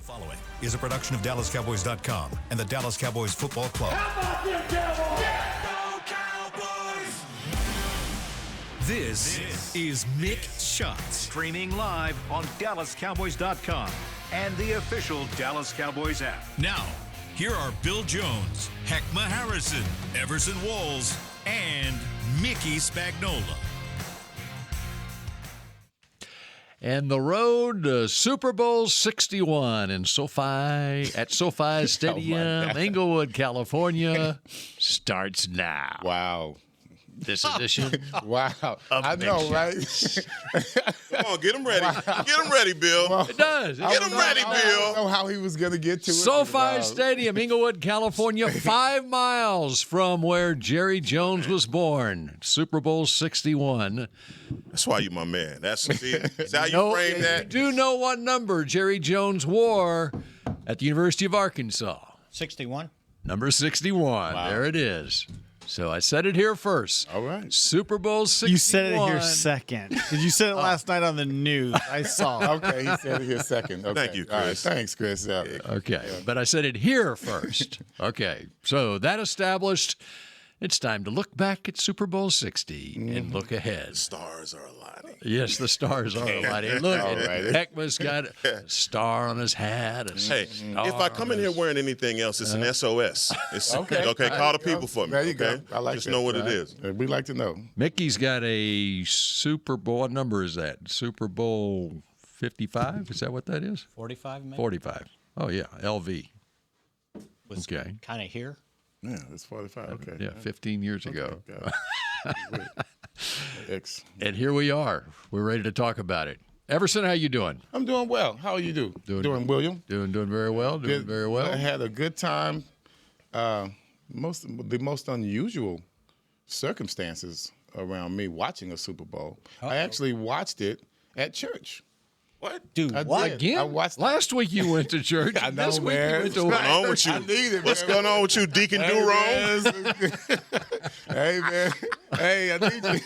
The following is a production of DallasCowboys.com and the Dallas Cowboys Football Club. How about them Cowboys? Yeah, go Cowboys! This is Mick Shots. Streaming live on DallasCowboys.com and the official Dallas Cowboys app. Now, here are Bill Jones, Heckma Harrison, Everson Walls, and Mickey Spagnola. And the road to Super Bowl 61 in SoFi Stadium, Inglewood, California, starts now. Wow. This edition. Wow. I know, right? Come on, get him ready. Get him ready, Bill. Well, It does. Get him ready, I Bill. don't know how he was going to get to it. SoFi Stadium, Inglewood, California, 5 miles from where Jerry Jones was born. Super Bowl 61. That's why you my man. That's how you frame that. You do know what number Jerry Jones wore at the University of Arkansas. 61. Number 61. Wow. There it is. So I said it here first. All right. Super Bowl 61. You said it here second. Because you said it last night on the news. I saw. Okay, he said it here second. Okay. Thank you, All right, Chris. thanks, Chris. Yeah. Okay, but I said it here first. Okay, so that established, it's time to look back at Super Bowl 60 and look ahead. Stars are aligning. Yes, the stars are aligning. Look, All right. Heckma's got a star on his hat. Hey, if I come in here wearing anything else, it's an SOS. It's, Okay. Call the people for me. There you okay? go. I like Just that. know what All it right. is. We like to know. Mickey's got a Super Bowl. What number is that? Super Bowl 55? Is that what that is? 45 maybe? 45. Oh, yeah, LV. Was Okay. kind of here. Yeah, it's 45. Okay. Yeah, 15 years ago. X. And here we are. We're ready to talk about it. Everson, how you doing? I'm doing well. How are you doing, William? Doing very well. Doing very well. I had a good time. The most unusual circumstances around me watching a Super Bowl. I actually watched it at church. What? Dude, I what? did. Again? I watched Last week you went to church. I know, This week man. you went to What's going on with you? I need it, What's man. going on with you, Deacon Durone? Hey, man. Hey, I need you.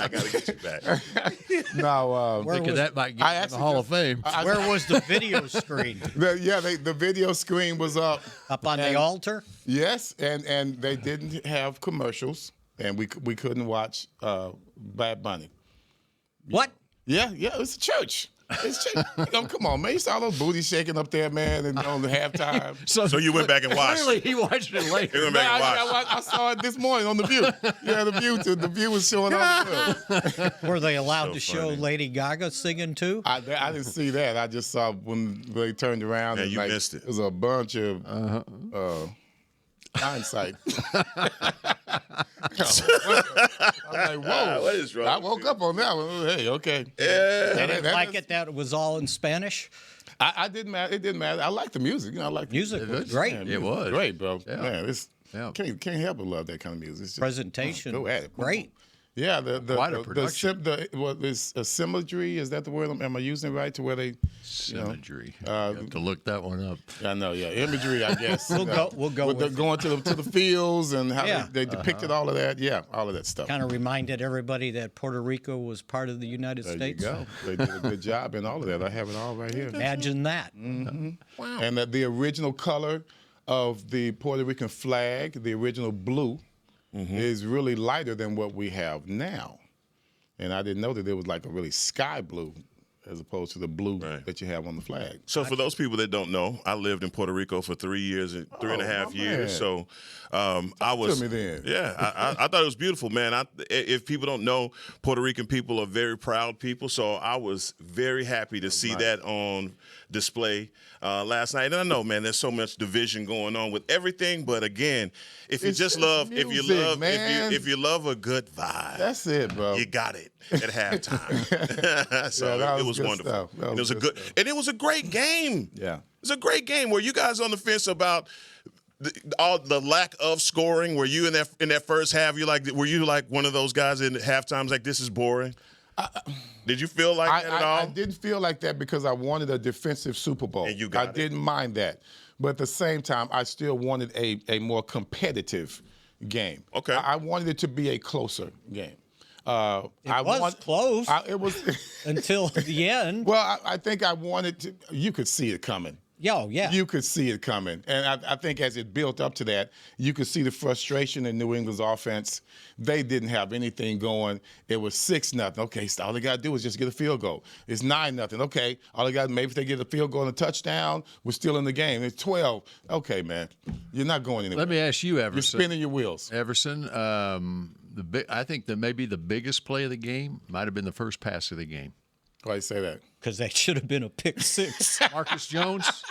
I got to get you back. No, Thinking that might get I you in the actually Hall of just- Fame. Where was the video screen? the video screen was up. Up on the altar? Yes, and they didn't have commercials, and we couldn't watch Bad Bunny. What? Yeah, it's a church. It's church. Come on, man. You saw those booties shaking up there, man, and on the halftime. So you went back and watched. Clearly, he watched it You later. went back and watched. I saw it this morning on The View. Yeah, The View was showing on the View. Were they allowed So to show funny. Lady Gaga singing too? I didn't see that. I just saw when they turned around. Yeah, and you missed it. It was a bunch of hindsight. I'm like, whoa. What is wrong I with woke you? up on that one. Hey, okay. Yeah. They didn't like it that it was all in Spanish? I didn't matter. It didn't matter. I like the music. I like the Music was great. Man, It was. great, bro. Yeah. Man, it's Yeah. can't help but love that kind of music. It's just, Presentation. Go at it. Come Great. on. Yeah, Quite a production. what is symmetry? Is that the word? Am I using it right? To where they Symmetry. You have to look that one up. I know, yeah, imagery. I guess We'll go with the, with going to the fields and how Yeah. they depicted all of that. Yeah, all of that stuff. Kind of reminded everybody that Puerto Rico was part of the United There States. you go. They did a good job in all of that. I have it all right here. Imagine that. Wow. And that the original color of the Puerto Rican flag, the original blue, is really lighter than what we have now. And I didn't know that it was like a really sky blue as opposed to the blue that you have on the flag. So for those people that don't know, I lived in Puerto Rico for 3 years and three and a half my years. man. So I was. to me then. Yeah, I thought it was beautiful, man. If people don't know, Puerto Rican people are very proud people. So I was very happy to see that on display last night. And I know, man, there's so much division going on with everything. But again, if you It's just just love, music, man. if you love a good vibe, That's it, bro. you got it at halftime. So Yeah, that it was was good wonderful. stuff. That And it was was a good good, stuff. and it was a great game. Yeah. It was a great game. Were you guys on the fence about all the lack of scoring? Were you in that first half? Were you like one of those guys in halftimes like this is boring? Did you feel like that at all? I didn't feel like that because I wanted a defensive Super Bowl. And you got I it. didn't mind that. But at the same time, I still wanted a more competitive game. Okay. I wanted it to be a closer game. It was close It was until the end. Well, I think I wanted to. You could see it coming. Yeah. You could see it coming. And I think as it built up to that, you could see the frustration in New England's offense. They didn't have anything going. It was 6-0. Okay, so all they got to do is just get a field goal. It's 9-0. Okay, all they got, maybe if they get a field goal and a touchdown, we're still in the game. It's 12. Okay, man, you're not going anywhere. Let me ask you, Everson. You're spinning your wheels. Everson, I think that maybe the biggest play of the game might have been the first pass of the game. Why do you say that? Because that should have been a pick six. Marcus Jones,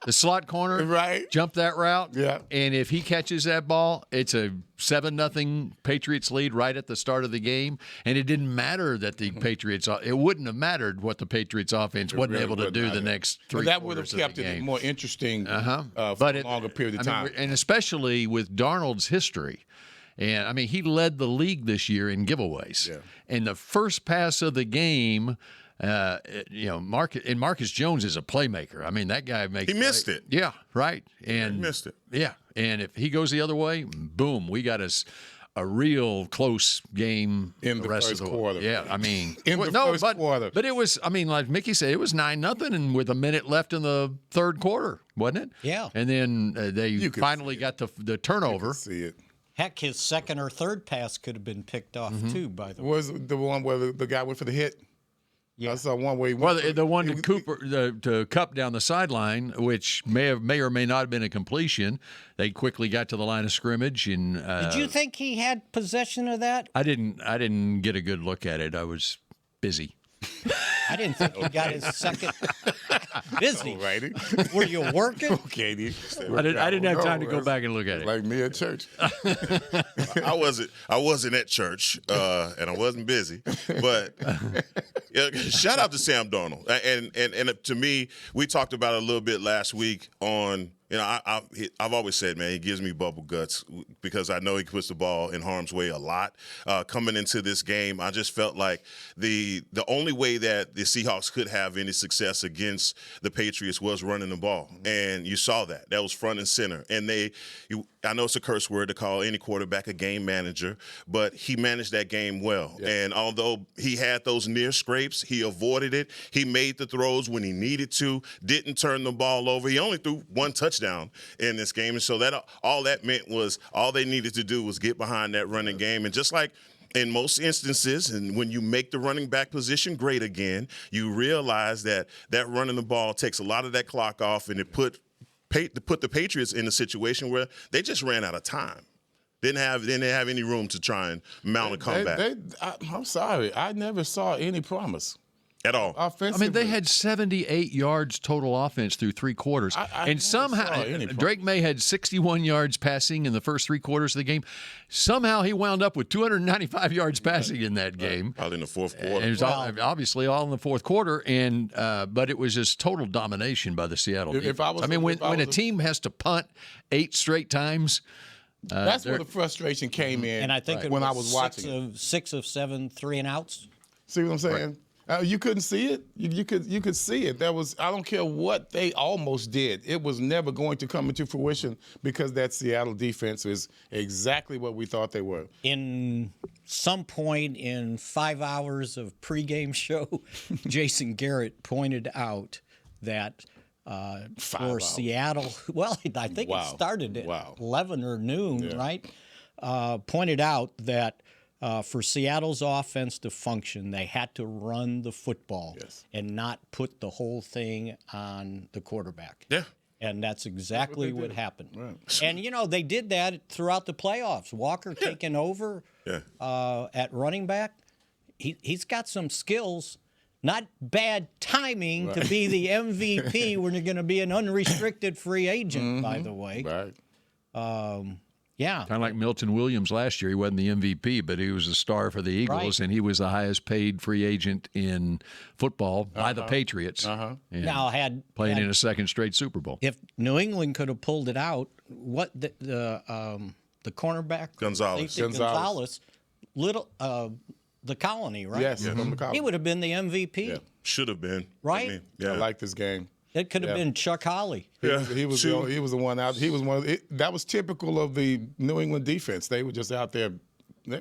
the slot corner, Right. jumped that route. Yeah. And if he catches that ball, it's a 7-0 Patriots lead right at the start of the game. And it didn't matter that the Patriots, it wouldn't have mattered what the Patriots offense wasn't really able to wouldn't do have. the next But three that would have quarters of the kept it game. more interesting for But a longer period of I time. mean, and especially with Darnold's history. And, I mean, he led the league this year in giveaways. Yeah. And the first pass of the game, Marcus Jones is a playmaker. I mean, that guy makes. He missed it. Yeah, right. And He missed it. Yeah, and if he goes the other way, boom, we got us a real close game In the rest first of the quarter. Yeah, I mean, In the first quarter. But it was. I mean, like Mickey said, it was 9-0, and with a minute left in the third quarter, wasn't it? Yeah. And then they You could finally got the turnover. See it. Heck, his second or third pass could have been picked off too. By the way, Was the one where the guy went for the hit? Yeah. I saw one where he Well, went the one to Cooper, to Cup down the sideline, which may or may not have been a completion. They quickly got to the line of scrimmage, and did you think he had possession of that? I didn't get a good look at it. I was busy. I didn't think he got his second. Busy. righty. Were you working? Okay, dude. I didn't have time to go back and look at it. Like me at church. I wasn't at church, and I wasn't busy. But shout out to Sam Darnold. And to me, we talked about it a little bit last week on. I've always said, man, he gives me bubble guts because I know he puts the ball in harm's way a lot. Coming into this game, I just felt like the only way that the Seahawks could have any success against the Patriots was running the ball, and you saw that. That was front and center. And I know it's a curse word to call any quarterback a game manager, but he managed that game well. Yeah. And although he had those near scrapes, he avoided it. He made the throws when he needed to, didn't turn the ball over. He only threw one touchdown in this game. And so that all that meant was all they needed to do was get behind that running game. And just like in most instances, and when you make the running back position great again, you realize that running the ball takes a lot of that clock off, and it put the Patriots in a situation where they just ran out of time. Didn't have any room to try and mount a comeback. I'm sorry. I never saw any promise. At all. Offensively. I mean, they had 78 yards total offense through three quarters. And somehow, Drake May had 61 yards passing in the first three quarters of the game. Somehow he wound up with 295 yards passing in that game. Probably in the fourth quarter. And it was obviously all in the fourth quarter, but it was just total domination by the Seattle defense. When a team has to punt 8 straight times, that's where the frustration came in. And I think when I was watching 6 of 7 3-and-outs. See what I'm saying? Right. You couldn't see it. You could see it. I don't care what they almost did. It was never going to come into fruition because that Seattle defense is exactly what we thought they were. In some point in 5 hours of pregame show, Jason Garrett pointed out that for Seattle, well, I think it started at 11 or noon, right? Pointed out that for Seattle's offense to function, they had to run the football and not put the whole thing on the quarterback. Yeah. And that's exactly what happened. Right. And, they did that throughout the playoffs. Walker taking over at running back. He's got some skills. Not bad timing to be the MVP when you're going to be an unrestricted free agent, by the way. Right. Yeah. Kind of like Milton Williams last year. He wasn't the MVP, but he was a star for the Eagles, and he was the highest paid free agent in football by the Patriots. Now playing in a second straight Super Bowl. If New England could have pulled it out, what the cornerback Gonzalez, the Colony, right? Yes, from the Colony. He would have been the MVP. Yeah. Should have been. Right? I like this game. It could have been Chuck Holly. He was the one out. He was one. That was typical of the New England defense. They were just out there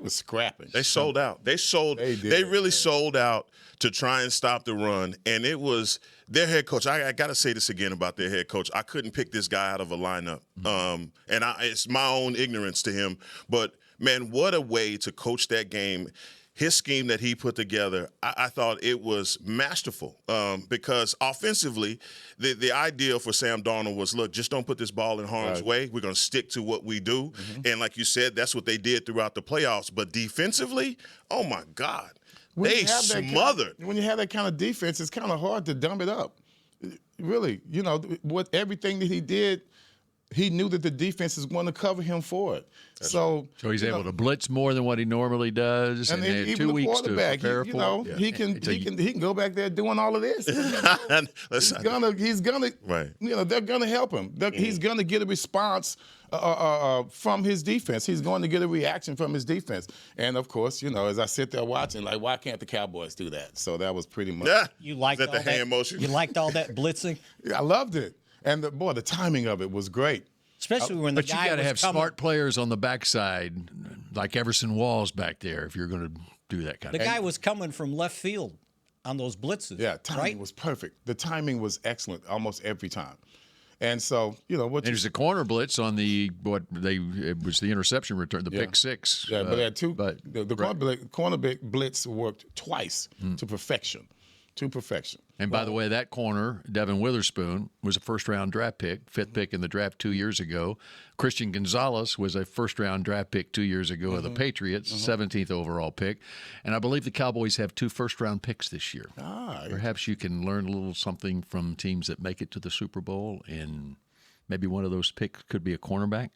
scrapping. They sold out. They really sold out to try and stop the run. And it was their head coach. I got to say this again about their head coach. I couldn't pick this guy out of a lineup. And it's my own ignorance to him. But, man, what a way to coach that game. His scheme that he put together, I thought it was masterful because offensively, the idea for Sam Darnold was, look, just don't put this ball in harm's way. We're going to stick to what we do. And like you said, that's what they did throughout the playoffs. But defensively, oh, my God, they smothered. When you have that kind of defense, it's kind of hard to dumb it up. Really, everything that he did, he knew that the defense is going to cover him for it. So he's able to blitz more than what he normally does, and they had 2 weeks to prepare for it. He can go back there doing all of this. He's gonna. Right. They're gonna help him. He's gonna get a response from his defense. He's going to get a reaction from his defense. And of course, as I sit there watching, like, why can't the Cowboys do that? So that was pretty much. Yeah. You liked all that hand motion? You liked all that blitzing? Yeah, I loved it. And the timing of it was great. Especially when the but guy you got to have coming. smart players on the backside, like Everson Walls back there, if you're going to do that kind of thing. The guy was coming from left field on those blitzes. Yeah, timing was perfect. The timing was excellent almost every time. And so, there's a corner blitz on it was the interception return, the pick six. Yeah, but they had two. But the corner blitz worked twice to perfection. And by the way, that corner, Devin Witherspoon, was a first-round draft pick, fifth pick in the draft 2 years ago. Christian Gonzalez was a first-round draft pick 2 years ago of the Patriots, 17th overall pick. And I believe the Cowboys have 2 first-round picks this year. Perhaps you can learn a little something from teams that make it to the Super Bowl, and maybe one of those picks could be a cornerback.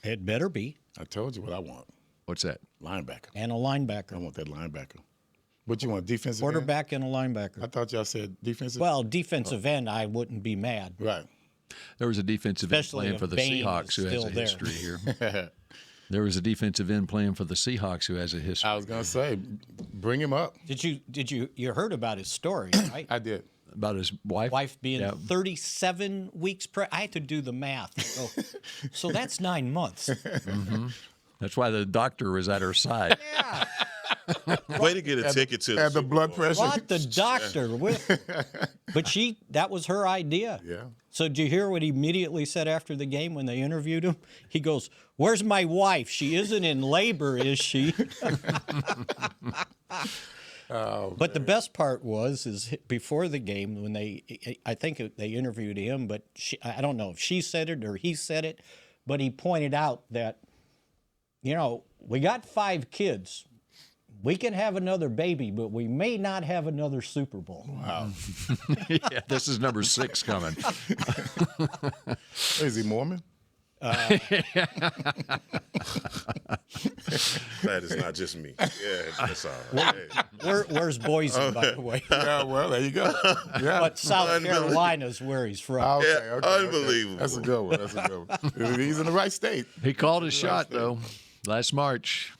It better be. I told you what I want. What's that? Linebacker. And a linebacker. I want that linebacker. What you want, defensive quarterback end? and a linebacker. I thought y'all said defensive. Well, defensive end, I wouldn't be mad. Right. There was a defensive end playing for the Seahawks who has a history here. There was a defensive end playing for the Seahawks who has a history. I was going to say, bring him up. Did you heard about his story, right? I did. About his wife? Wife being 37 weeks pregnant. I had to do the math. So that's 9 months. Mm-hmm. That's why the doctor was at her side. Yeah. Way to get a ticket to the blood pressure. What the doctor? But that was her idea. Yeah. So did you hear what he immediately said after the game when they interviewed him? He goes, "Where's my wife? She isn't in labor, is she?" But the best part is before the game when I think they interviewed him, but I don't know if she said it or he said it, but he pointed out that, we got 5 kids. We can have another baby, but we may not have another Super Bowl. Wow. Yeah, this is number 6 coming. Is he Mormon? That is not just me. Yeah, that's all right. Where's Boise, by the way? Yeah, well, there you go. Yeah. But South Carolina's where he's from. Okay. Unbelievable. That's a good one. He's in the right state. He called his shot, though, last March.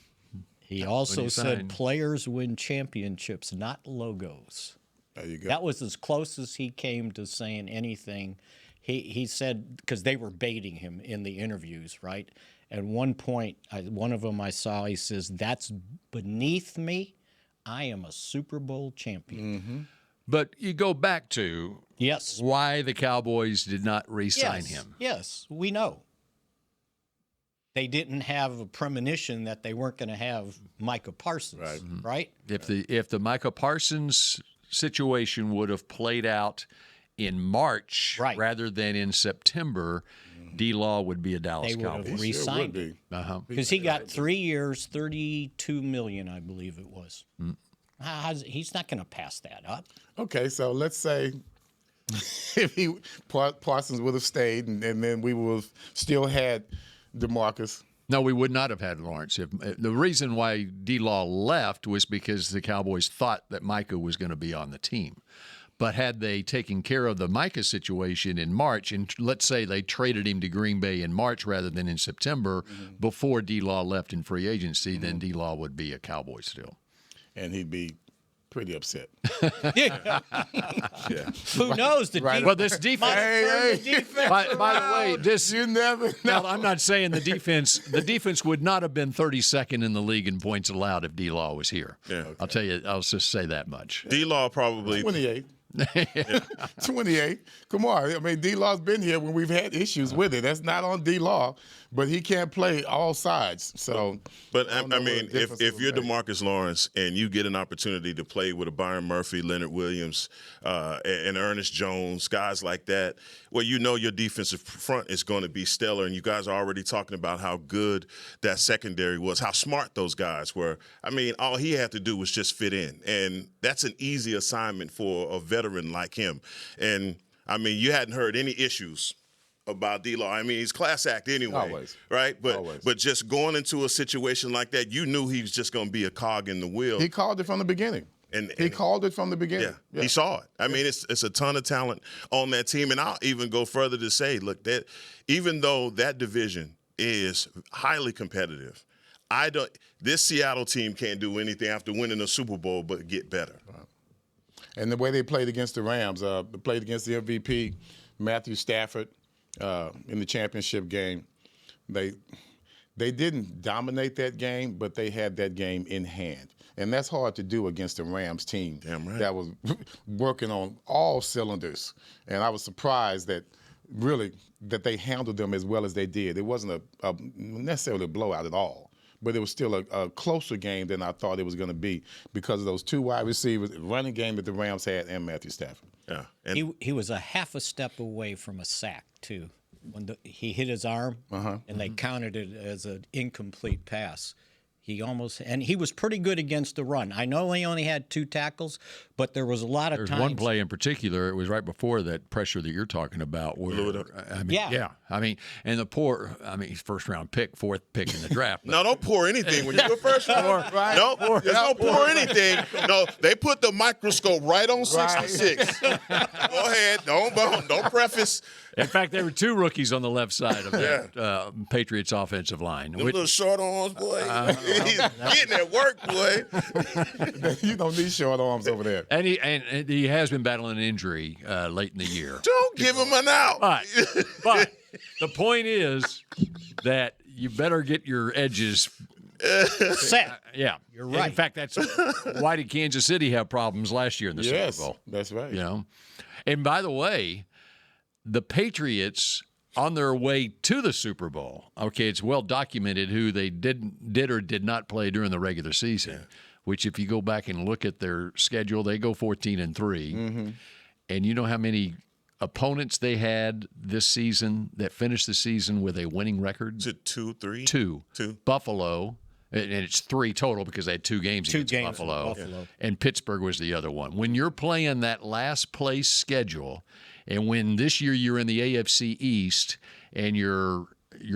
He also said players win championships, not logos. There you go. That was as close as he came to saying anything. He said, because they were baiting him in the interviews, right? At one point, one of them I saw, he says, "That's beneath me. I am a Super Bowl champion." Mm-hmm. But you go back to why the Cowboys did not re-sign him. Yes, we know. They didn't have a premonition that they weren't going to have Micah Parsons, right? If the Micah Parsons situation would have played out in March rather than in September, D-Law would be a Dallas Cowboy. They would have re-signed him. Because he got 3 years, $32 million, I believe it was. He's not going to pass that up. Okay, so let's say if Parsons would have stayed, and then we would have still had DeMarcus. No, we would not have had Lawrence. The reason why D-Law left was because the Cowboys thought that Micah was going to be on the team. But had they taken care of the Micah situation in March, and let's say they traded him to Green Bay in March rather than in September, before D-Law left in free agency, then D-Law would be a Cowboy still. And he'd be pretty upset. Yeah. Who knows? The Right. Well, this defense. By the way, this You never know. Now, I'm not saying the defense would not have been 32nd in the league in points allowed if D-Law was here. Yeah. I'll tell you, I'll just say that much. D-Law probably 28. 28. Come on. I mean, D-Law's been here when we've had issues with it. That's not on D-Law, but he can't play all sides. So, But I know mean, what the difference if would you're make. DeMarcus Lawrence and you get an opportunity to play with a Byron Murphy, Leonard Williams, and Ernest Jones, guys like that, well, you know your defensive front is going to be stellar, and you guys are already talking about how good that secondary was, how smart those guys were. I mean, all he had to do was just fit in, and that's an easy assignment for a veteran like him. And, I mean, you hadn't heard any issues about D-Law. I mean, he's class act anyway, Always. right? But Always. but just going into a situation like that, you knew he was just going to be a cog in the wheel. He called it from the beginning. He called it from the beginning. He saw it. I mean, it's a ton of talent on that team, and I'll even go further to say, look, that even though that division is highly competitive, this Seattle team can't do anything after winning a Super Bowl but get better. And the way they played against the Rams, they played against the MVP, Matthew Stafford, in the championship game. They didn't dominate that game, but they had that game in hand. And that's hard to do against the Rams team. Damn right. That was working on all cylinders. And I was surprised that they handled them as well as they did. It wasn't necessarily a blowout at all, but it was still a closer game than I thought it was going to be because of those two wide receivers, running game that the Rams had, and Matthew Stafford. Yeah. And He was a half a step away from a sack, too. When he hit his arm, and they counted it as an incomplete pass. He was pretty good against the run. I know he only had 2 tackles, but there was a lot of There's times. one play in particular. It was right before that pressure that you're talking about. Where, I mean, Yeah. I mean, and first round pick, 4th pick in the draft. no, don't pour anything when you're a first round. Right. No, there's no pour anything. No, they put the microscope right on 66. Go ahead. Don't preface. In fact, there were 2 rookies on the left side of that Patriots offensive line. Them little short arms, boy. He's getting at work, boy. You don't need short arms over there. And he has been battling an injury late in the year. Don't give him an out. But the point is that you better get your edges set. Yeah, You're right. In fact, that's why did Kansas City have problems last year in the Yes, Super Bowl? that's right. You know, and by the way, the Patriots on their way to the Super Bowl. Okay, it's well documented who they did or did not play during the regular season. Which, if you go back and look at their schedule, they go 14-3, and you know how many opponents they had this season that finished the season with a winning record? Is it 2, 3? 2. Buffalo, and it's 3 total because they had 2 games against Buffalo. And Pittsburgh was the other one. When you're playing that last place schedule, and when this year you're in the AFC East and you're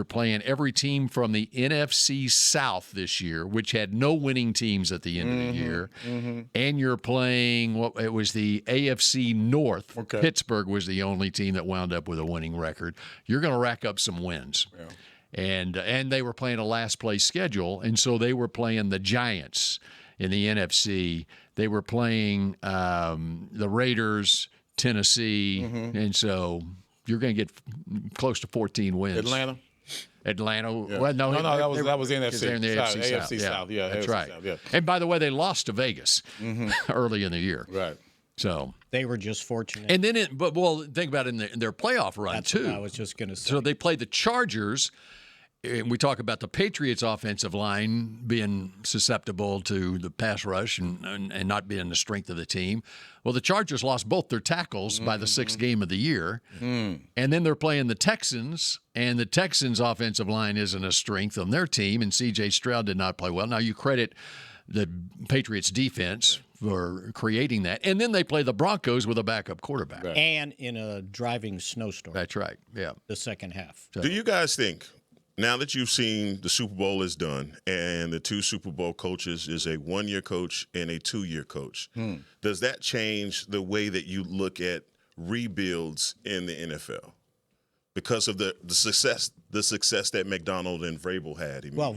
playing every team from the NFC South this year, which had no winning teams at the end of the year, and you're playing it was the AFC North. Okay. Pittsburgh was the only team that wound up with a winning record. You're going to rack up some wins. Yeah. And they were playing a last place schedule, and so they were playing the Giants in the NFC. They were playing the Raiders, Tennessee, and so you're going to get close to 14 wins. Atlanta. Yeah. Well, no, that was NFC. They're in the AFC South. Yeah, that's AFC right. South, yeah. And by the way, they lost to Vegas early in the year. Right. So They were just fortunate. and then think about it in their playoff run That's too. what I was just going to say. So they played the Chargers. And we talk about the Patriots' offensive line being susceptible to the pass rush and not being the strength of the team. Well, the Chargers lost both their tackles by the 6th game of the year. And then they're playing the Texans, and the Texans' offensive line isn't a strength on their team, and C.J. Stroud did not play well. Now, you credit the Patriots' defense for creating that. And then they play the Broncos with a backup quarterback. Right. And in a driving snowstorm. That's right, yeah. The second half. Do you guys think, now that you've seen the Super Bowl is done and the 2 Super Bowl coaches is a 1-year coach and a 2-year coach, does that change the way that you look at rebuilds in the NFL? Because of the success that McDonald and Vrabel had. Well,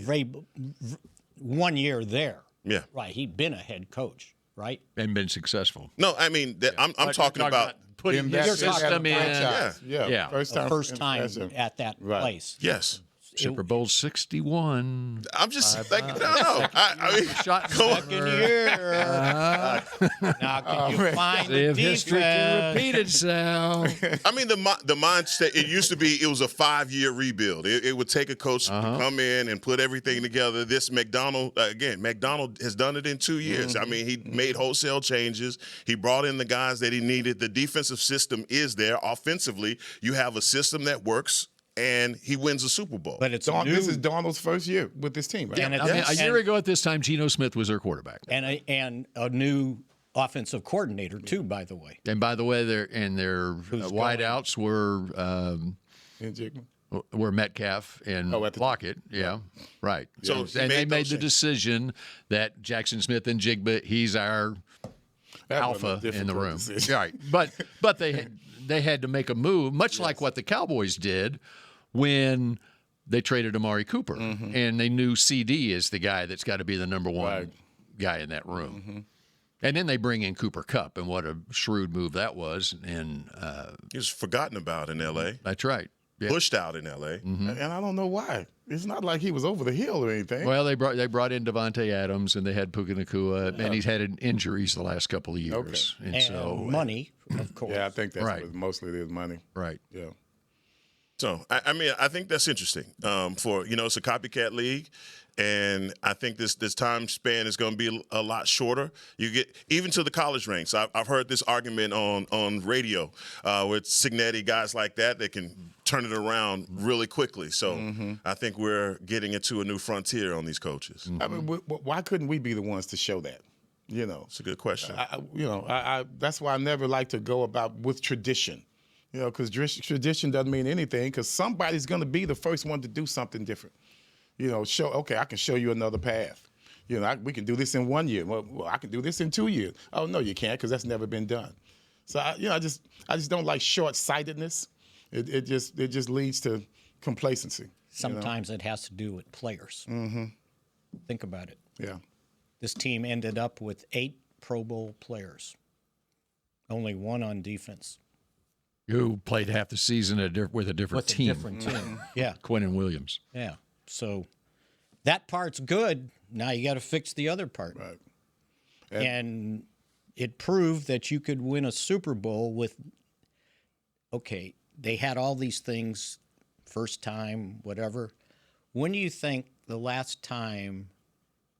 1 year there. Yeah. Right. He'd been a head coach. right? And been successful. No, I mean, I'm talking about putting that his system in. Yeah. First time at that place. Yes. Super Bowl 61. I'm just thinking, no. I mean, Shot Second year. Now, can you find See the if history can repeat itself. I mean, the mindset, it used to be it was a 5-year rebuild. It would take a coach to come in and put everything together. This McDonald has done it in 2 years. I mean, he made wholesale changes. He brought in the guys that he needed. The defensive system is there. Offensively, you have a system that works. And he wins a Super Bowl. But it's this is Darnold's first year with this team, right? And a year ago at this time, Geno Smith was their quarterback. And a new offensive coordinator, too, by the way. And by the way, their wideouts were Metcalf and Lockett. Yeah, right. So and they made the decision that Jackson Smith and Jigba, he's our alpha in the room. Right. But they had to make a move, much like what the Cowboys did when they traded Amari Cooper, and they knew CD is the guy that's got to be the number one guy in that room. And then they bring in Cooper Kupp, and what a shrewd move that was. And he was forgotten about in L.A. That's right. Yeah. Pushed out in L.A. And I don't know why. It's not like he was over the hill or anything. Well, they brought in Devontae Adams, and they had Puka Nacua, and he's had injuries the last couple of years. Okay. And so money, of course. Yeah, I think that's what mostly it is, money. Right. Yeah. So, I mean, I think that's interesting. It's a copycat league, and I think this time span is going to be a lot shorter. You get even to the college ranks. I've heard this argument on radio with Signetti, guys like that can turn it around really quickly. So I think we're getting into a new frontier on these coaches. I mean, why couldn't we be the ones to show that? It's a good question. That's why I never like to go about with tradition. Because tradition doesn't mean anything, because somebody's going to be the first one to do something different. I can show you another path. We can do this in 1 year. Well, I can do this in 2 years. Oh, no, you can't, because that's never been done. So, I just don't like short-sightedness. It just leads to complacency. Sometimes it has to do with players. Think about it. Yeah. This team ended up with 8 Pro Bowl players, only 1 on defense. Who played half the season with a different team. Yeah. Quinnen Williams. Yeah. So that part's good. Now you got to fix the other part. Right. And it proved that you could win a Super Bowl with, they had all these things, first time, whatever. When do you think the last time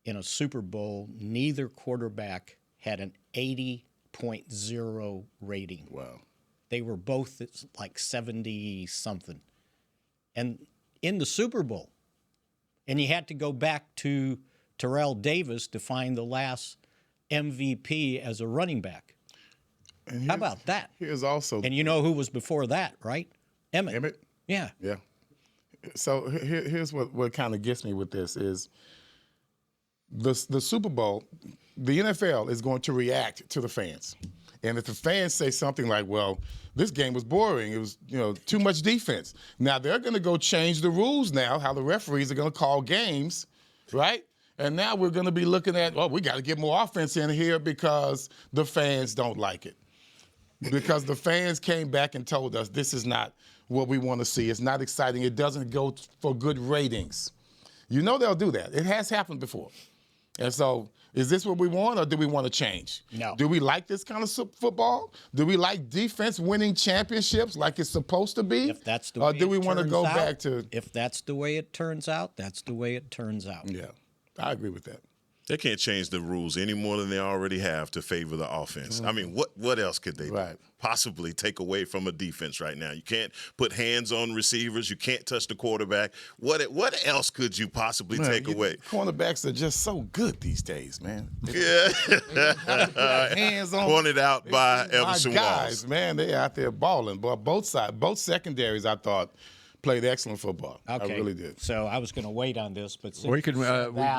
in a Super Bowl neither quarterback had an 80.0 rating? Wow. They were both like 70-something. And in the Super Bowl. And you had to go back to Terrell Davis to find the last MVP as a running back. How about that? Here's also... And you know who was before that, right? Emmett. Yeah. Yeah. So here's what kind of gets me with this is the Super Bowl, the NFL is going to react to the fans. And if the fans say something like, well, this game was boring, it was too much defense. Now they're going to go change the rules now, how the referees are going to call games, right? And now we're going to be looking at, we got to get more offense in here because the fans don't like it. Because the fans came back and told us this is not what we want to see. It's not exciting. It doesn't go for good ratings. They'll do that. It has happened before. And so is this what we want, or do we want to change? No. Do we like this kind of football? Do we like defense winning championships like it's supposed to be? If that's the way do we want to go back to... If that's the way it turns out, that's the way it turns out. Yeah, I agree with that. They can't change the rules any more than they already have to favor the offense. I mean, what else could they possibly take away from a defense right now? You can't put hands on receivers. You can't touch the quarterback. What else could you possibly take away? Cornerbacks are just so good these days, man. Yeah. Hands on. Pointed out by Everson guys, Walls. Man, they out there balling. But both secondaries, I thought, played excellent football. Okay. I really did. So I was going to wait on this, but since We can.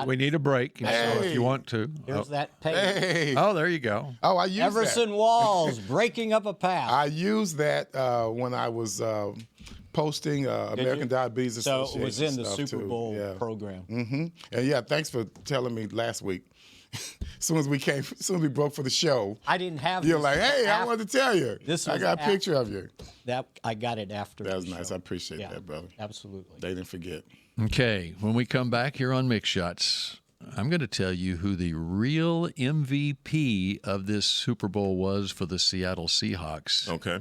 We need a break. So if you want to, here's that page. Hey. Oh, there you go. Oh, I used Everson that. Walls breaking up a pass. I used that when I was posting American Diabetes So Association it was in the stuff Super too. Bowl program. And thanks for telling me last week. as soon as we broke for the show, I didn't have. You're this like, hey, I wanted to tell you. This I was got a picture of you. That I got it after. That was the nice. show. I appreciate that, brother. Absolutely. They didn't forget. Okay, when we come back here on Mix Shots, I'm going to tell you who the real MVP of this Super Bowl was for the Seattle Seahawks. Okay.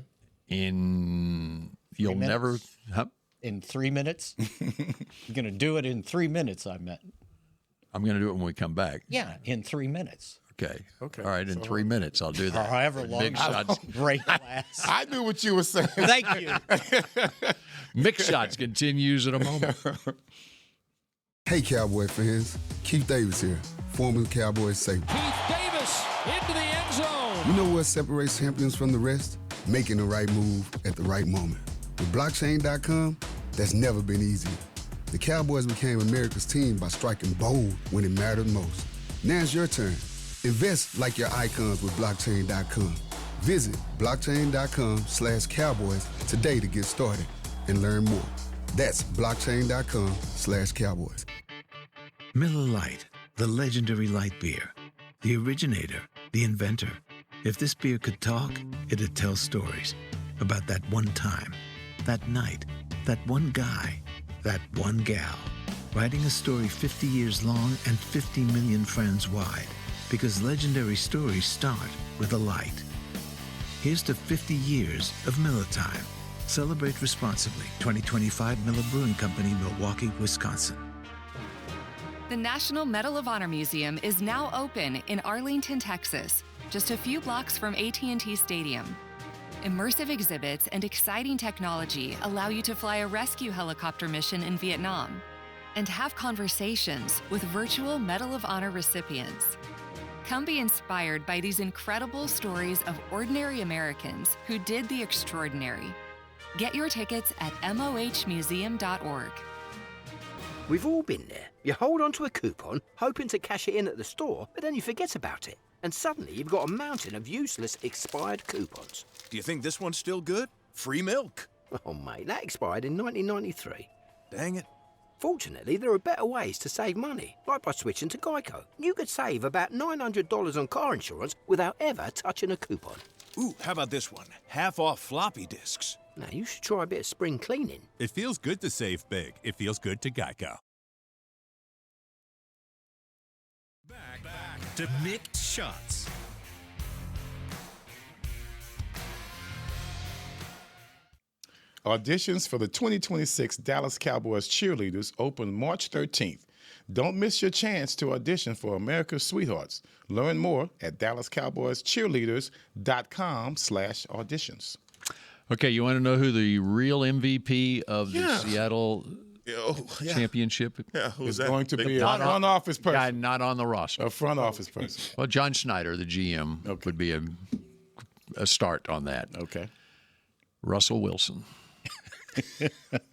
You'll never. Huh? In 3 minutes? You're going to do it in 3 minutes, I meant. I'm going to do it when we come back. Yeah, in 3 minutes. Okay. All right, in 3 minutes, I'll do that. Or however long. Mix Shots. Break glass. I knew what you were saying. Thank you. Mix Shots continues in a moment. Hey, Cowboy fans. Keith Davis here, former Cowboys safety. Keith Davis into the end zone. You know what separates champions from the rest? Making the right move at the right moment. With blockchain.com, that's never been easier. The Cowboys became America's team by striking bold when it mattered most. Now it's your turn. Invest like your icons with blockchain.com. Visit blockchain.com/cowboys today to get started and learn more. That's blockchain.com/cowboys. Miller Lite, the legendary light beer. The originator, the inventor. If this beer could talk, it'd tell stories about that one time, that night, that one guy, that one gal. Writing a story 50 years long and 50 million friends wide. Because legendary stories start with a light. Here's to 50 years of Miller Time. Celebrate responsibly. 2025 Miller Brewing Company, Milwaukee, Wisconsin. The National Medal of Honor Museum is now open in Arlington, Texas, just a few blocks from AT&T Stadium. Immersive exhibits and exciting technology allow you to fly a rescue helicopter mission in Vietnam and have conversations with virtual Medal of Honor recipients. Come be inspired by these incredible stories of ordinary Americans who did the extraordinary. Get your tickets at mohmuseum.org. We've all been there. You hold on to a coupon, hoping to cash it in at the store, but then you forget about it. And suddenly you've got a mountain of useless expired coupons. Do you think this one's still good? Free milk. Oh, mate, that expired in 1993. Dang it. Fortunately, there are better ways to save money, like by switching to Geico. You could save about $900 on car insurance without ever touching a coupon. Ooh, how about this one? Half off floppy disks. Now, you should try a bit of spring cleaning. It feels good to save big. It feels good to Geico. Back to Mixed Shots. Auditions for the 2026 Dallas Cowboys cheerleaders open March 13th. Don't miss your chance to audition for America's Sweethearts. Learn more at DallasCowboyscheerleaders.com/auditions. Okay, you want to know who the real MVP of the Seattle championship is going to be? A front office person. Guy not on the roster. A front office person. Well, John Schneider, the GM, would be a start on that. Okay. Russell Wilson.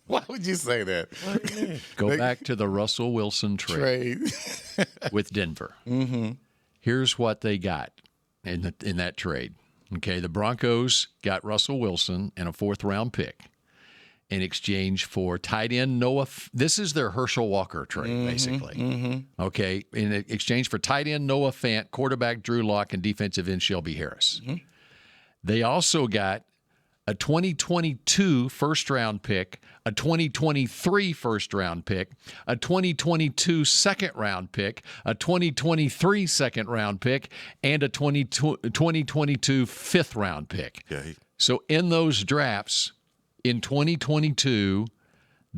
Why would you say that? Go back to the Russell Wilson trade with Denver. Mm-hmm. Here's what they got in that trade. Okay, the Broncos got Russell Wilson and a 4th-round pick in exchange for tight end Noah. This is their Herschel Walker trade, basically. Mm-hmm. Okay, in exchange for tight end Noah Fant, quarterback Drew Lock, and defensive end Shelby Harris. Mm-hmm. They also got a 2022 first-round pick, a 2023 first-round pick, a 2022 second-round pick, a 2023 second-round pick, and a 2022 fifth-round pick. Okay. So in those drafts in 2022,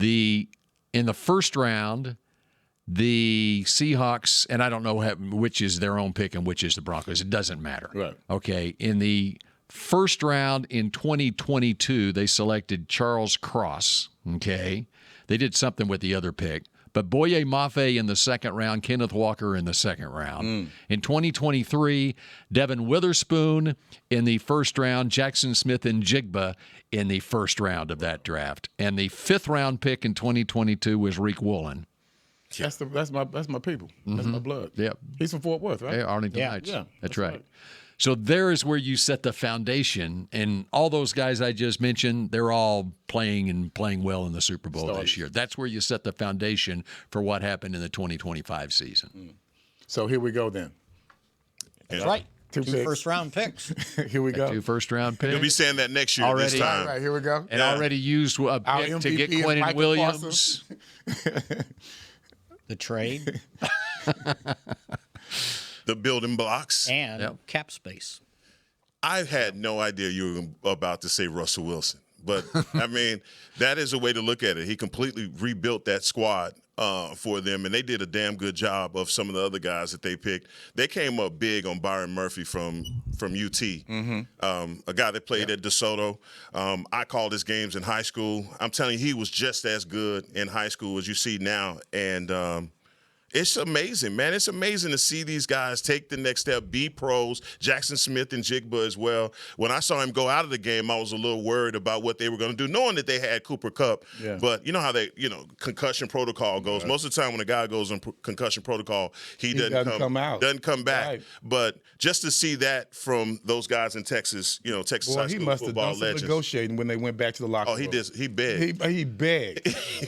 in the first round, the Seahawks, and I don't know which is their own pick and which is the Broncos. It doesn't matter. Right. Okay. In the first round in 2022, they selected Charles Cross. Okay. They did something with the other pick. But Boye Mafe in the second round, Kenneth Walker in the second round. In 2023, Devin Witherspoon in the first round, Jackson Smith and Jigba in the first round of that draft. And the 5th-round pick in 2022 was Reek Woolen. That's my people. That's my blood. Yep. He's from Fort Worth, right? Hey, Arlington Heights. Yeah, that's right. So there is where you set the foundation, and all those guys I just mentioned, they're all playing well in the Super Bowl this year. That's where you set the foundation for what happened in the 2025 season. So here we go then. That's right. Two first-round picks. Here we go. 2 first-round picks. He'll be saying that next year Already, this time. Right, here we go. And already used a pick to get Quentin Williams. The trade. The building blocks. And cap space. I had no idea you were about to say Russell Wilson. But, I mean, that is a way to look at it. He completely rebuilt that squad for them, and they did a damn good job of some of the other guys that they picked. They came up big on Byron Murphy from UT, a guy that played at DeSoto. I called his games in high school. I'm telling you, he was just as good in high school as you see now, and it's amazing, man. It's amazing to see these guys take the next step, be pros, Jackson Smith and Jigba as well. When I saw him go out of the game, I was a little worried about what they were going to do, knowing that they had Cooper Kupp. Yeah. But you know how concussion protocol goes. Right. Most of the time when a guy goes in concussion protocol, he doesn't come out. Doesn't come back. Right. But just to see that from those guys in Texas, Texas high school football legends. He must have done some negotiating when they went back to the locker room. Oh, he did. He begged. He begged.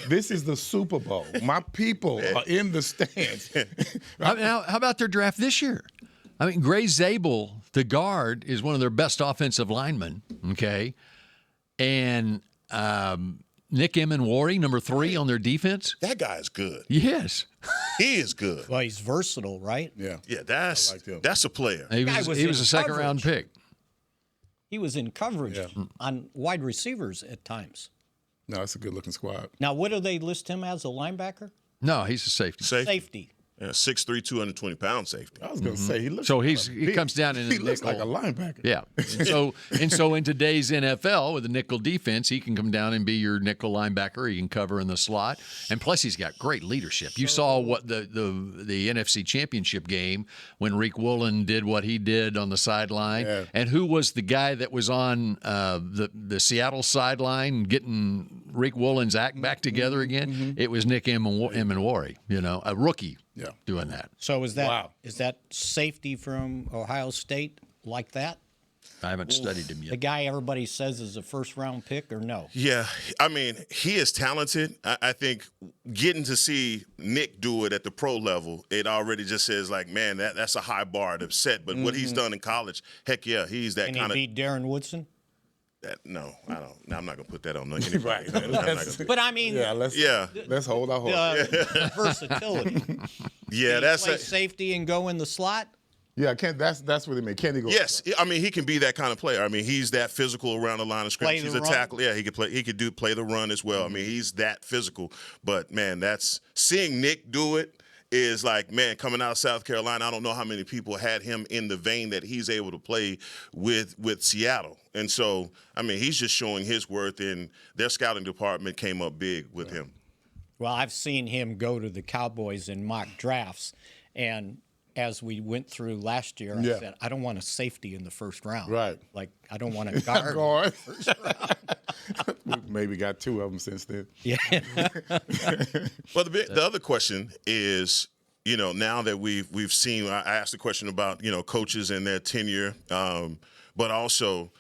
This is the Super Bowl. My people are in the stands. How about their draft this year? I mean, Gray Zabel, the guard, is one of their best offensive linemen, okay? And Nick Emenwari, number 3 on their defense. That guy is good. Yes. He is good. Well, he's versatile, right? Yeah. Yeah, that's a player. He was a second-round pick. He was in coverage on wide receivers at times. No, it's a good-looking squad. Now, what do they list him as, a linebacker? No, he's a safety. Safety. Yeah, 6'3", 220-pound safety. I was going to say, he looks so he comes down in he the looks nickel. like a linebacker. Yeah. And so in today's NFL with the nickel defense, he can come down and be your nickel linebacker. He can cover in the slot. And plus he's got great leadership. You saw what the NFC Championship game when Rick Woolen did what he did on the sideline. Yeah. And who was the guy that was on the Seattle sideline getting Rick Woolen's act back together again? Mm-hmm. It was Nick Emenwari, a rookie. Yeah, doing that. So is that safety from Ohio State like that? I haven't studied him yet. The guy everybody says is a first-round pick, or no? Yeah, I mean, he is talented. I think getting to see Nick do it at the pro level, it already just says, like, man, that's a high bar to set. But what he's done in college, heck yeah, he's that kind of. Can he beat Darren Woodson? No, I don't. No, I'm not gonna put that on anybody. Right. But I mean, let's hold our horse. Versatility. Yeah, that's play safety and go in the slot. Yeah, that's what they mean. Can he go? Yes, I mean he can be that kind of player. I mean he's that physical around the line of scrimmage. He's a tackle. Yeah, he could play. He could play the run as well. I mean he's that physical. But man, that's seeing Nick do it. Is like, man, coming out of South Carolina, I don't know how many people had him in the vein that he's able to play with Seattle. And so, I mean, he's just showing his worth, and their scouting department came up big with him. Well, I've seen him go to the Cowboys in mock drafts, and as we went through last year, I said, I don't want a safety in the first round. Right. Like, I don't want a guard. First round. We've maybe got 2 of them since then. Yeah. Well, the other question is, now that we've seen, I asked the question about, coaches and their tenure, but also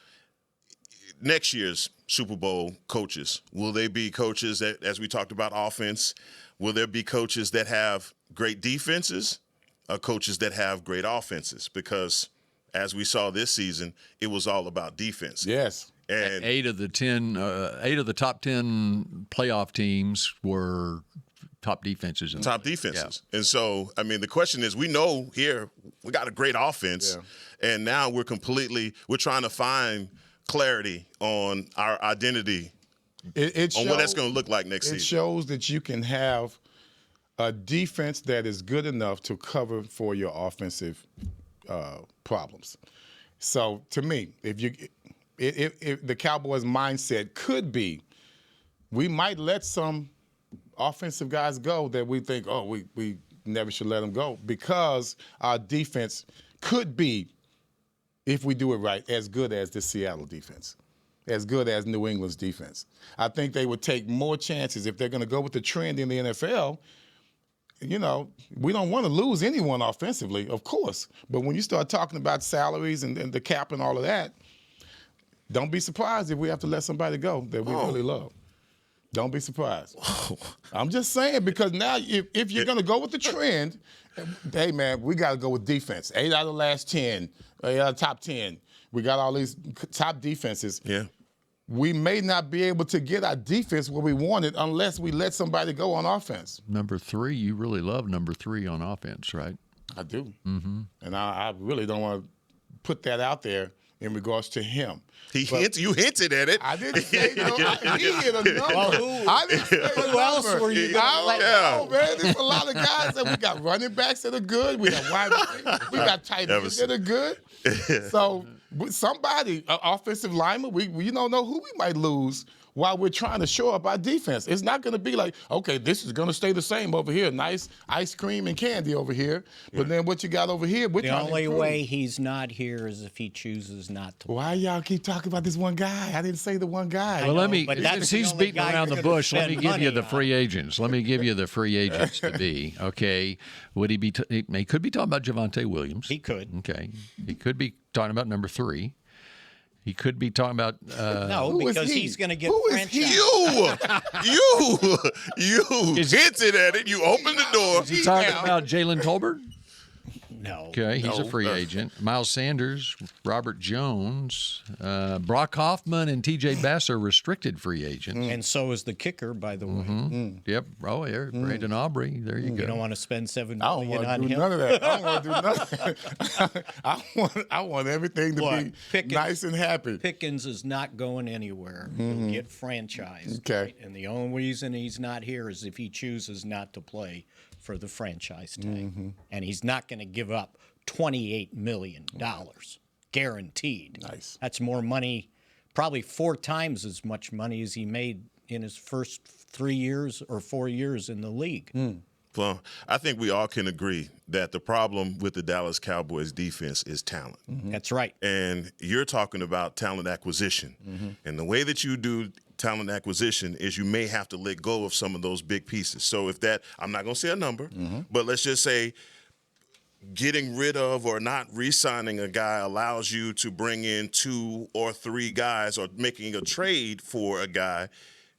next year's Super Bowl coaches. Will they be coaches that, as we talked about offense, will there be coaches that have great defenses or coaches that have great offenses? Because as we saw this season, it was all about defense. Yes. And 8 of the top 10 playoff teams were top defenses. Top defenses. Yeah. And so, I mean, the question is, we know here we got a great offense, and now we're trying to find clarity on our identity on what that's going to look like next season. It shows that you can have a defense that is good enough to cover for your offensive problems. So, to me, if the Cowboys' mindset could be, we might let some offensive guys go that we think, we never should let them go, because our defense could be, if we do it right, as good as the Seattle defense, as good as New England's defense. I think they would take more chances if they're going to go with the trend in the NFL. We don't want to lose anyone offensively, of course. But when you start talking about salaries and the cap and all of that, don't be surprised if we have to let somebody go that we really love. Don't be surprised. I'm just saying, because now if you're going to go with the trend, hey, man, we got to go with defense. 8 out of the last 10, 8 out of the top 10. We got all these top defenses. Yeah. We may not be able to get our defense where we want it unless we let somebody go on offense. Number 3, you really love number 3 on offense, right? I do. Mm-hmm. And I really don't want to put that out there in regards to him. You hinted at it. I didn't say no. He hit a number. Well, I didn't say who else were you going to let go? Man, there's a lot of guys that we got running backs that are good. We got wide receivers. We got tight ends that are good. So somebody, offensive lineman, we don't know who we might lose while we're trying to show up our defense. It's not going to be like, okay, this is going to stay the same over here. Nice ice cream and candy over here. But then what you got over here, we're The trying to only improve. way he's not here is if he chooses not to. Why y'all keep talking about this one guy? I didn't say the one guy. Well, let me, but that's since the he's only beating guy around you're the gonna bush, let me spend give you money the on. free agents. Let me give you the free agents to be, okay? Would he be, he could be talking about Javonte Williams. He could. Okay. He could be talking about number 3. He could be talking about No, because he's going to get franchised. You hinted at it. You opened the door. Is he talking about Jalen Tolbert? No. Okay, he's a free agent. Miles Sanders, Robert Jones, Brock Hoffman, and T.J. Bass are restricted free agents. And so is the kicker, by the way. Yep. Oh, yeah. Brandon Aubrey. There you go. You don't want to spend $7 I don't million on want to do him. none of that. I don't want to do nothing. I want everything to be nice and happy. Pickens is not going anywhere. He'll get franchised. Okay. Right? And the only reason he's not here is if he chooses not to play for the franchise tag. And he's not going to give up $28 million guaranteed. Nice. That's more money, probably 4 times as much money as he made in his first 3 years or 4 years in the league. Well, I think we all can agree that the problem with the Dallas Cowboys defense is talent. That's right. And you're talking about talent acquisition. And the way that you do talent acquisition is you may have to let go of some of those big pieces. So if that, I'm not going to say a number, but let's just say getting rid of or not re-signing a guy allows you to bring in 2 or 3 guys, or making a trade for a guy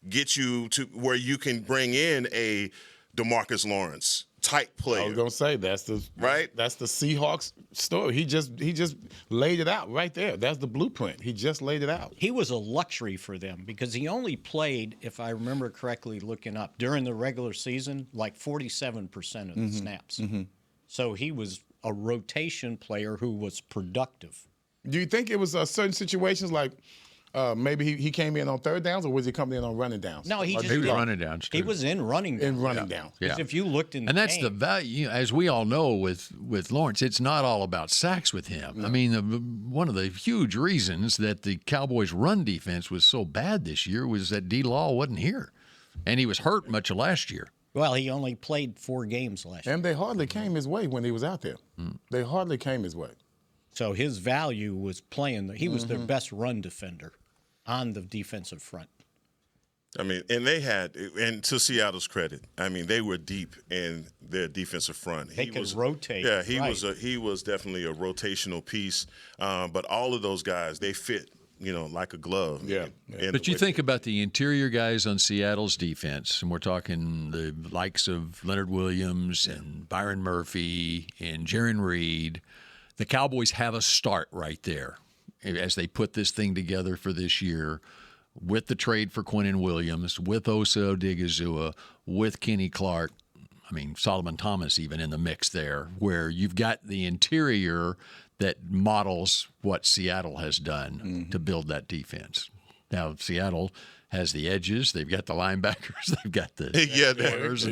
get you to where you can bring in a DeMarcus Lawrence type player. I was gonna say that's the Seahawks story. He just laid it out right there. That's the blueprint. He just laid it out. He was a luxury for them because he only played, if I remember correctly looking up, during the regular season, like 47% of the snaps. So he was a rotation player who was productive. Do you think it was certain situations like maybe he came in on third downs, or was he coming in on running downs? No, he was running downs. He was in running downs. In running down. Yeah. If you looked in the And that's game, the value, as we all know with Lawrence, it's not all about sacks with him. I mean, one of the huge reasons that the Cowboys' run defense was so bad this year was that D-Law wasn't here. And he was hurt much of last year. Well, he only played 4 games last year. And they hardly came his way when he was out there. They hardly came his way. So his value was playing. He was their best run defender on the defensive front. I mean, and they had, and to Seattle's credit, I mean, they were deep in their defensive front. They could rotate. Yeah, he was definitely a rotational piece. But all of those guys, they fit, like a glove. Yeah. But you think about the interior guys on Seattle's defense, and we're talking the likes of Leonard Williams and Byron Murphy and Jaron Reed. The Cowboys have a start right there as they put this thing together for this year with the trade for Quinnen Williams, with Osa Odigizua, with Kenny Clark. I mean, Solomon Thomas even in the mix there, where you've got the interior that models what Seattle has done to build that defense. Now, Seattle has the edges. They've got the linebackers. They've got the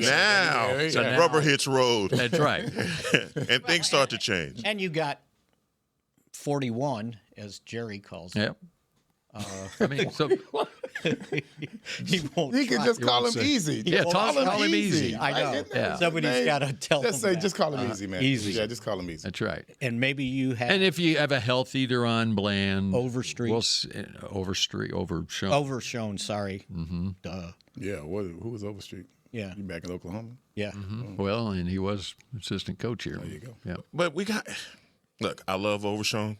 now rubber hits road. That's right. And things start to change. And you got 41, as Jerry calls it. Yep. I mean, so he won't. He can just call him easy. Yeah, call him easy. I know. Yeah. Somebody's got to tell him. Just call him easy, man. Easy. Yeah, just call him easy. That's right. And maybe you have. And if you have a healthy Deron Bland, Overstreet. Overshown. Sorry. Duh. Yeah. Who was Overstreet? Yeah. You back in Oklahoma? Yeah. Well, and he was assistant coach here. There you go. Yeah. But look, I love Overshown.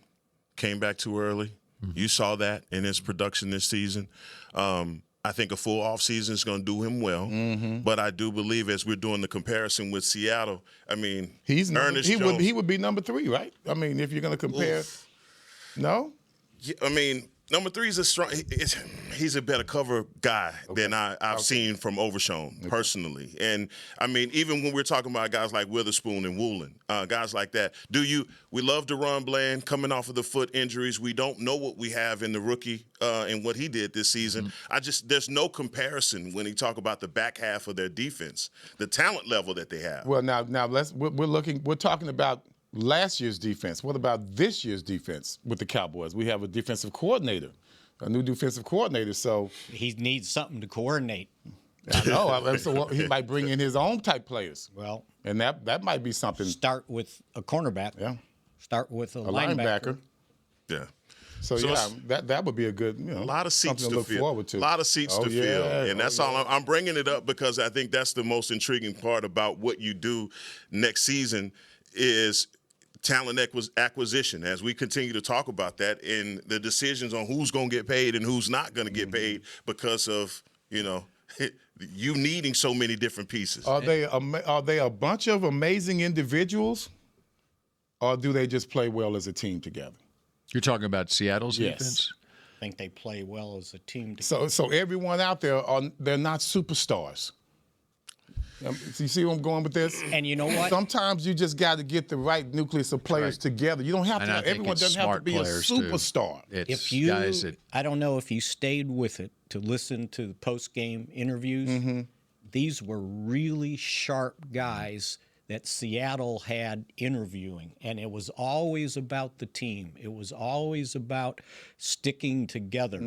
Came back too early. You saw that in his production this season. I I think a full offseason is going to do him well. But I do believe, as we're doing the comparison with Seattle, I mean, he Jones, would be number 3, right? I mean, if you're going to compare. No? Yeah, I mean, number 3 is he's a better cover guy than I've seen from Overshown personally. And I mean, even when we're talking about guys like Witherspoon and Woolen, guys like that, we love DeRon Bland coming off of the foot injuries. We don't know what we have in the rookie and what he did this season. There's no comparison when you talk about the back half of their defense, the talent level that they have. Well, now we're talking about last year's defense. What about this year's defense with the Cowboys? We have a defensive coordinator, a new defensive coordinator. So he needs something to coordinate. I know. So he might bring in his own type players. Well, and that might be something. Start with a cornerback. Yeah. Start with a linebacker. Yeah. So yeah, that would be a good, a lot of seats to look fill. forward to. A lot of seats to fill, and that's all. I'm bringing it up because I think that's the most intriguing part about what you do next season is talent acquisition. As we continue to talk about that, and the decisions on who's going to get paid and who's not going to get paid because of you needing so many different pieces. Are they a bunch of amazing individuals, or do they just play well as a team together? You're talking about Seattle's defense? I think they play well as a team together. So everyone out there, they're not superstars. You see where I'm going with this? And you know what? Sometimes you just got to get the right nucleus of players together. You don't have to. Everyone doesn't have to be a superstar. I don't know if you stayed with it to listen to the post-game interviews. These were really sharp guys that Seattle had interviewing, and it was always about the team. It was always about sticking together.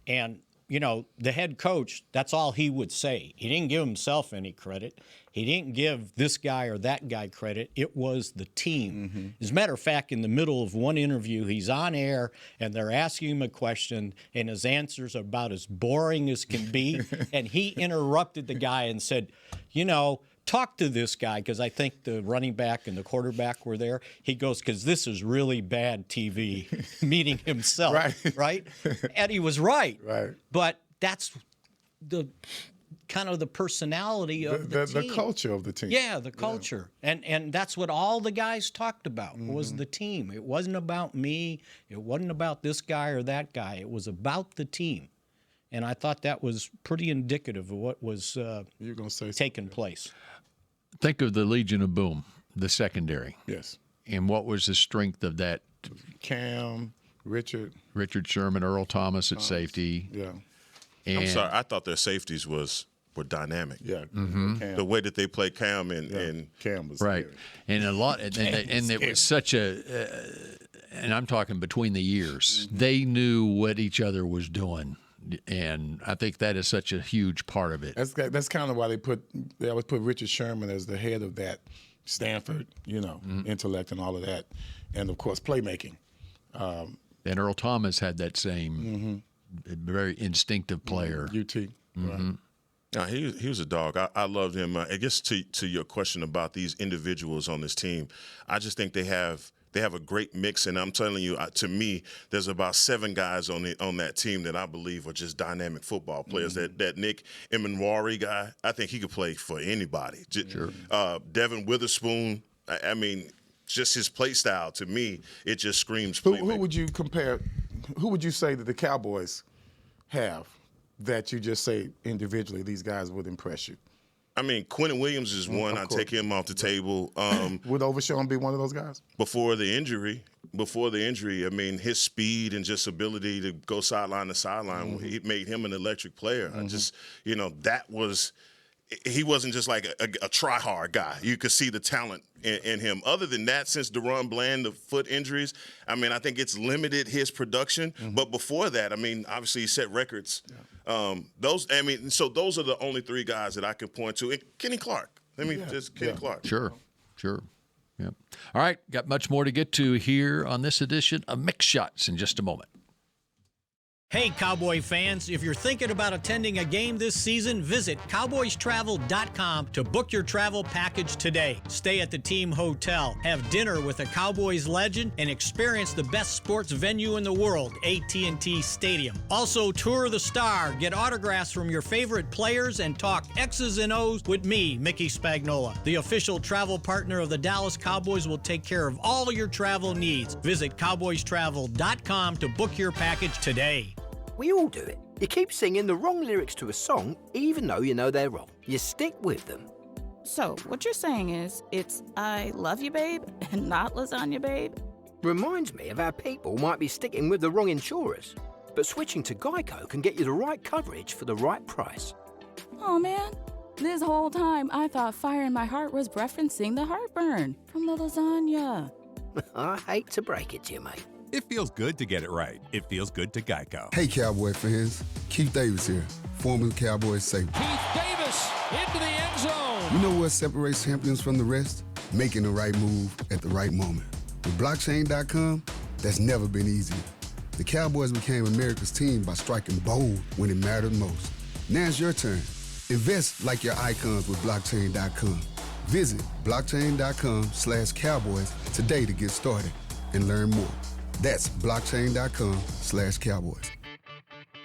And the head coach, that's all he would say. He didn't give himself any credit. He didn't give this guy or that guy credit. It was the team. As a matter of fact, in the middle of one interview, he's on air, and they're asking him a question, and his answers are about as boring as can be. And he interrupted the guy and said, talk to this guy, because I think the running back and the quarterback were there. He goes, because this is really bad TV, meeting himself, right? And he was right. But that's the kind of the personality of the team. The culture of the team. Yeah, the culture. And that's what all the guys talked about was the team. It wasn't about me. It wasn't about this guy or that guy. It was about the team. And I thought that was pretty indicative of what was taking place. Think of the Legion of Boom, the secondary. Yes. And what was the strength of that? Cam, Richard Sherman, Earl Thomas at safety. Yeah. I'm sorry, I thought their safeties were dynamic. Yeah. The way that they played Cam and Cam was right. Scary. And a lot, and it was such and I'm talking between the years. They knew what each other was doing. And I think that is such a huge part of it. That's kind of why they always put Richard Sherman as the head of that Stanford, intellect and all of that, and of course playmaking. And Earl Thomas had that same very instinctive player. UT. Right. No, he was a dog. I loved him. I guess to your question about these individuals on this team, I just think they have a great mix, and I'm telling you, to me, there's about 7 guys on that team that I believe are just dynamic football players. That Nick Emenwari guy, I think he could play for anybody. Sure. Devin Witherspoon, I mean, just his play style, to me, it just screams Who would you compare? Who would you say that the Cowboys have that you just say individually thes guys would impress you? I mean, Quentin Williams is one. I take him off the table. Would Overshown be one of those guys? Before the injury, I mean, his speed and just ability to go sideline to sideline, it made him an electric player. I just, he wasn't just like a try-hard guy. You could see the talent in him. Other than that, since DeRon Bland, the foot injuries, I mean, I think it's limited his production. But before that, I mean, obviously he set records. Those are the only 3 guys that I can point to. And Kenny Clark. Kenny Clark. Sure. Yep. All right, got much more to get to here on this edition of Mix Shots in just a moment. Hey, Cowboy fans, if you're thinking about attending a game this season, visit cowboystravel.com to book your travel package today. Stay at the team hotel, have dinner with a Cowboys legend, and experience the best sports venue in the world, AT&T Stadium. Also, tour the Star, get autographs from your favorite players, and talk X's and O's with me, Mickey Spagnola. The official travel partner of the Dallas Cowboys will take care of all your travel needs. Visit cowboystravel.com to book your package today. We all do it. You keep singing the wrong lyrics to a song, even though you know they're wrong. You stick with them. So, what you're saying is, it's I love you, babe, and not lasagna, babe? Reminds me of how people might be sticking with the wrong insurers. But switching to Geico can get you the right coverage for the right price. Oh, man. This whole time, I thought Fire in My Heart was referencing the heartburn from the lasagna. I hate to break it to you, mate. It feels good to get it right. It feels good to Geico. Hey, Cowboy fans. Keith Davis here, former Cowboys safety. Keith Davis into the end zone. You know what separates champions from the rest? Making the right move at the right moment. With blockchain.com, that's never been easier. The Cowboys became America's team by striking bold when it mattered most. Now it's your turn. Invest like your icons with blockchain.com. Visit blockchain.com/Cowboys today to get started and learn more. That's blockchain.com/Cowboys.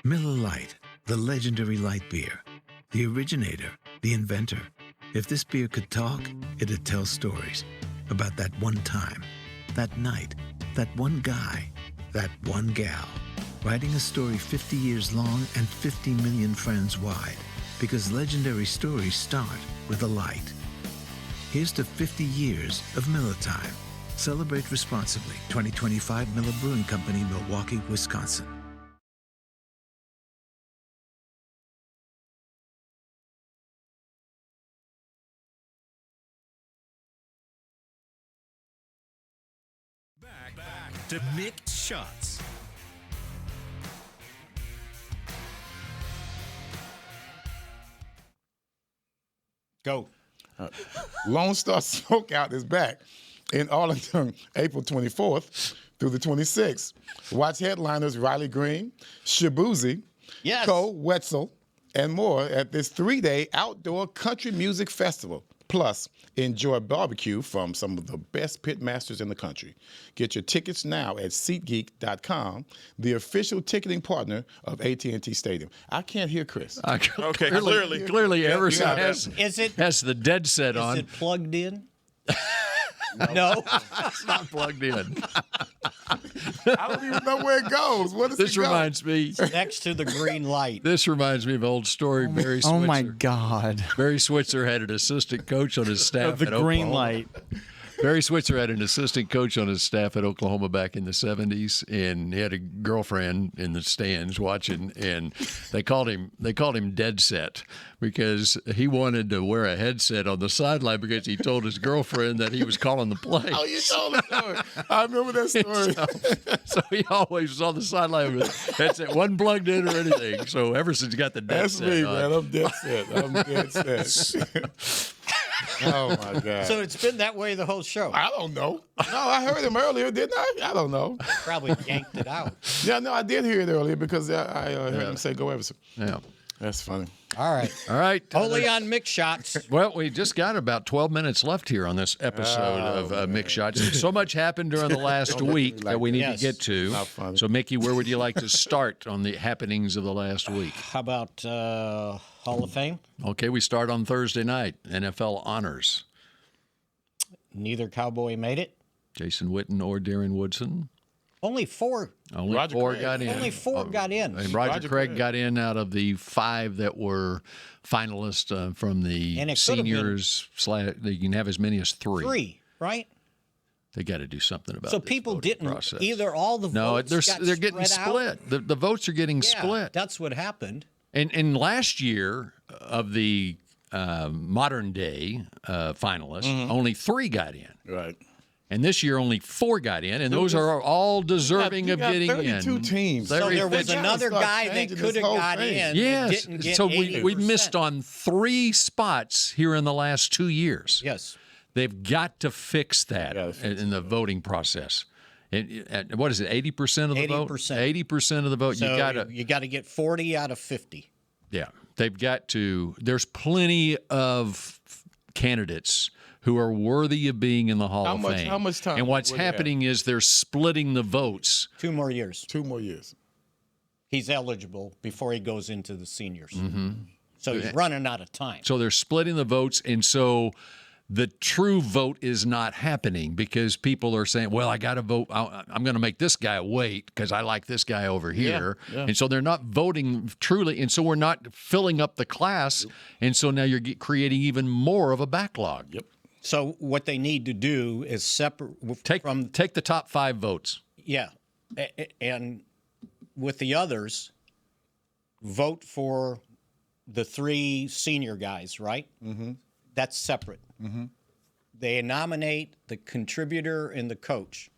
Miller Lite, the legendary light beer. The originator, the inventor. If this beer could talk, it'd tell stories about that one time, that night, that one guy, that one gal. Writing a story 50 years long and 50 million friends wide. Because legendary stories start with a light. Here's to 50 years of Miller time. Celebrate responsibly. 2025 Miller Brewing Company, Milwaukee, Wisconsin. Back to Mick Shots. Go. Lone Star Smokeout is back in Arlington, April 24th through the 26th. Watch headliners Riley Green, Shabuzi, Cole Wetzel, and more at this 3-day outdoor country music festival. Plus, enjoy barbecue from some of the best pit masters in the country. Get your tickets now at SeatGeek.com, the official ticketing partner of AT&T Stadium. I can't hear Chris. Okay, Clearly, Everson has the dead set on. Is it plugged in? No, it's not plugged in. I don't even know where it goes. What does This it go? reminds me. Next to the green light. This reminds me of an old story. Barry Switzer. Oh my God! Barry Switzer had an assistant coach on his staff The at green Oklahoma. light. Barry Switzer had an assistant coach on his staff at Oklahoma back in the 70s, and he had a girlfriend in the stands watching, and they called him Dead Set because he wanted to wear a headset on the sideline because he told his girlfriend that he was calling the play. Oh, you told the story. I remember that story. So he always was on the sideline with a headset, wasn't plugged in or anything. So Everson's got the dead That's set me, on. man. I'm dead set. I'm dead set. Oh, my God. So it's been that way the whole show. I don't know. No, I heard him earlier, didn't I? I don't know. Probably yanked it out. Yeah, no, I did hear it earlier because I heard him say go Everson. Yeah. That's funny. All right. Only on Mick Shots. Well, we just got about 12 minutes left here on this episode of Mick Shots. So much happened during the last week that we need to get to. Not funny. So, Mickey, where would you like to start on the happenings of the last week? How about Hall of Fame? Okay, we start on Thursday night. NFL honors. Neither Cowboy made it. Jason Witten or Darren Woodson. Only four. Only four got in. Only four got in. And Roger Craig got in out of the 5 that were finalists from the seniors. You can have as many as 3. 3, right? They got to do something about it. So people didn't process. Either all the votes they're getting split. The votes are getting split. That's what happened. And last year of the modern day finalists, only 3 got in. Right. And this year, only 4 got in, and those are all deserving of getting in. 32 teams. So there was another guy that could have got in. Yes. Didn't get So 80%. we missed on 3 spots here in the last 2 years. Yes. They've got to fix that in the voting process. And what is it? 80% of the vote. 80% of the vote. So you got to get 40 out of 50. Yeah, they've got to. There's plenty of candidates who are worthy of being in the Hall of Fame. How much time? And what's happening is they're splitting the votes. 2 more years. 2 more years. He's eligible before he goes into the seniors. Mm-hmm. So he's running out of time. So they're splitting the votes, and so the true vote is not happening because people are saying, well, I got to vote. I'm going to make this guy wait because I like this guy over here. Yeah. And so they're not voting truly. And so we're not filling up the class. And so now you're creating even more of a backlog. Yep. So what they need to do is separate take the top 5 votes. Yeah. And with the others, vote for the 3 senior guys, right? Mm-hmm. That's separate. Mm-hmm. They nominate the contributor and the coach.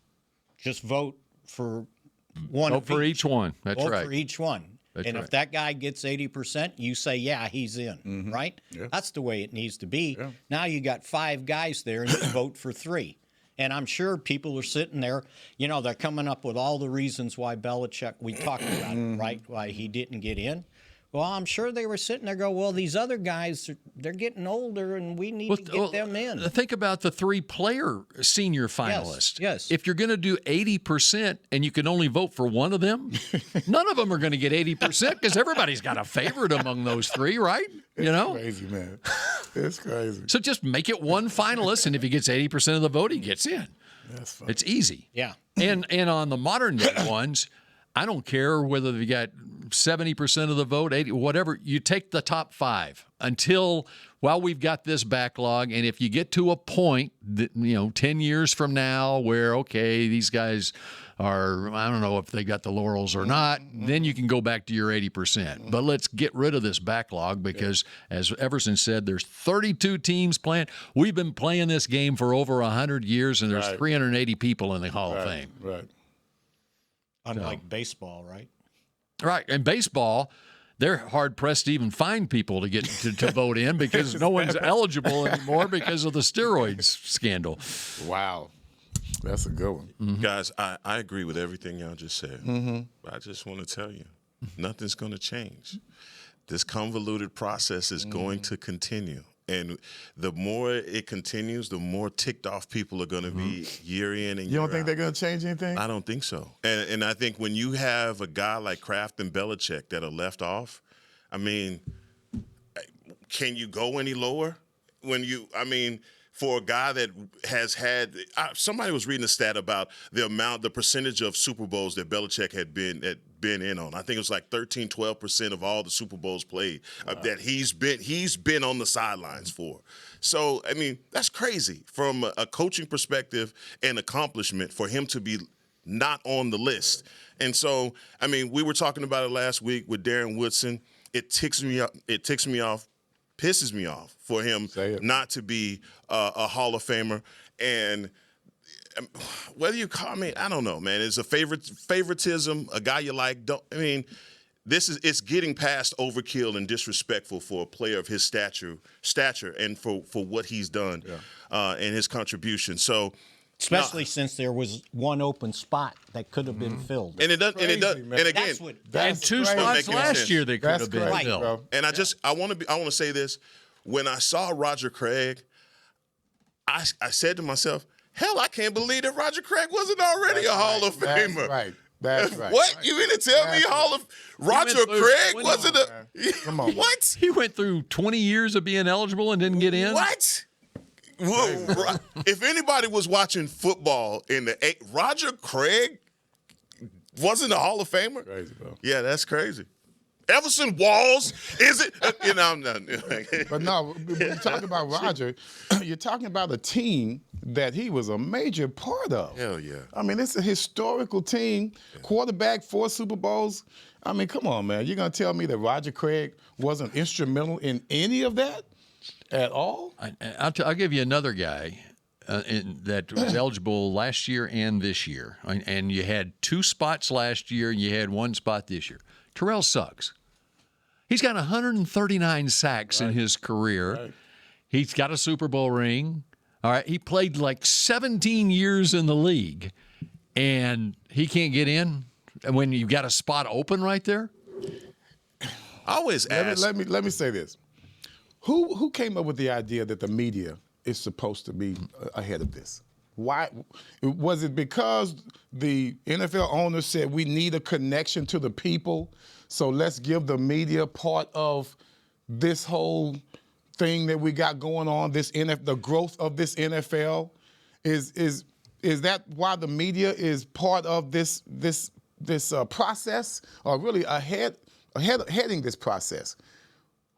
Just vote for one. Vote for each one. That's right. Vote for each one. That's and right. if that guy gets 80%, you say, yeah, he's in, right? Yeah. That's the way it needs to be. Yeah. Now you got 5 guys there and you vote for 3. And I'm sure people are sitting there, they're coming up with all the reasons why Belichick, we talked about it, right? Why he didn't get in. Well, I'm sure they were sitting there going, well, these other guys, they're getting older and we need to get them in. Think about the 3-player senior finalists. Yes. If you're going to do 80% and you can only vote for one of them, none of them are going to get 80% because everybody's got a favorite among those 3, right? It's crazy, man. It's crazy. So just make it one finalist, and if he gets 80% of the vote, he gets in. That's fine. It's easy. Yeah. And on the modern day ones, I don't care whether they got 70% of the vote, 80, whatever. You take the top 5 while we've got this backlog. And if you get to a point that, 10 years from now where, okay, these guys are, I don't know if they got the laurels or not, then you can go back to your 80%. But let's get rid of this backlog because, as Everson said, there's 32 teams playing. We've been playing this game for over 100 years, and there's 380 people in the Hall of Fame. Right. Unlike baseball, right? Right. And baseball, they're hard-pressed to even find people to get to vote in because no one's eligible anymore because of the steroids scandal. Wow. That's a good one. Mm-hmm. Guys, I agree with everything y'all just said. Mm-hmm. But I just want to tell you, nothing's going to change. This convoluted process is going to continue. And the more it continues, the more ticked off people are going to be year in and year out. You don't think they're going to change anything? I don't think so. And I think when you have a guy like Kraft and Belichick that are left off, I mean, can you go any lower? For a guy that has had somebody was reading a stat about the percentage of Super Bowls that Belichick had been in on. I think it was like 12% of all the Super Bowls played that he's been on the sidelines for. So, I mean, that's crazy from a coaching perspective and accomplishment for him to be not on the list. And so, I mean, we were talking about it last week with Darren Woodson. It ticks me off. Pisses me off for him not to be a Hall of Famer. And whether you call me, I don't know, man. It's a favoritism, a guy you like. It's getting past overkill and disrespectful for a player of his stature and for what he's done and his contribution. So, especially since there was one open spot that could have been filled. And it does. And again, and 2 spots last year that could have been filled. Bro. And I want to say this. When I saw Roger Craig, I said to myself, hell, I can't believe that Roger Craig wasn't already a Hall of Famer. That's right. What? You mean to tell me Roger Craig wasn't a... Come on. What? He went through 20 years of being eligible and didn't get in? What? Well, if anybody was watching football in the Roger Craig wasn't a Hall of Famer? Crazy, bro. Yeah, that's crazy. Everson Walls, is it? I'm not. But no, when you talk about Roger, you're talking about a team that he was a major part of. Hell yeah. I mean, it's a historical team. Yeah. Quarterback, 4 Super Bowls. I mean, come on, man. You're going to tell me that Roger Craig wasn't instrumental in any of that at all? I'll give you another guy that was eligible last year and this year. And you had 2 spots last year and you had 1 spot this year. Terrell Suggs. He's got 139 sacks in his career. Right. He's got a Super Bowl ring. All right. He played like 17 years in the league. and he can't get in when you got a spot open right there? I always ask. Let me say this. Who came up with the idea that the media is supposed to be ahead of this? Why? Was it because the NFL owners said we need a connection to the people, so let's give the media part of this whole thing that we got going on, the growth of this NFL? Is that why the media is part of this process, or really heading this process?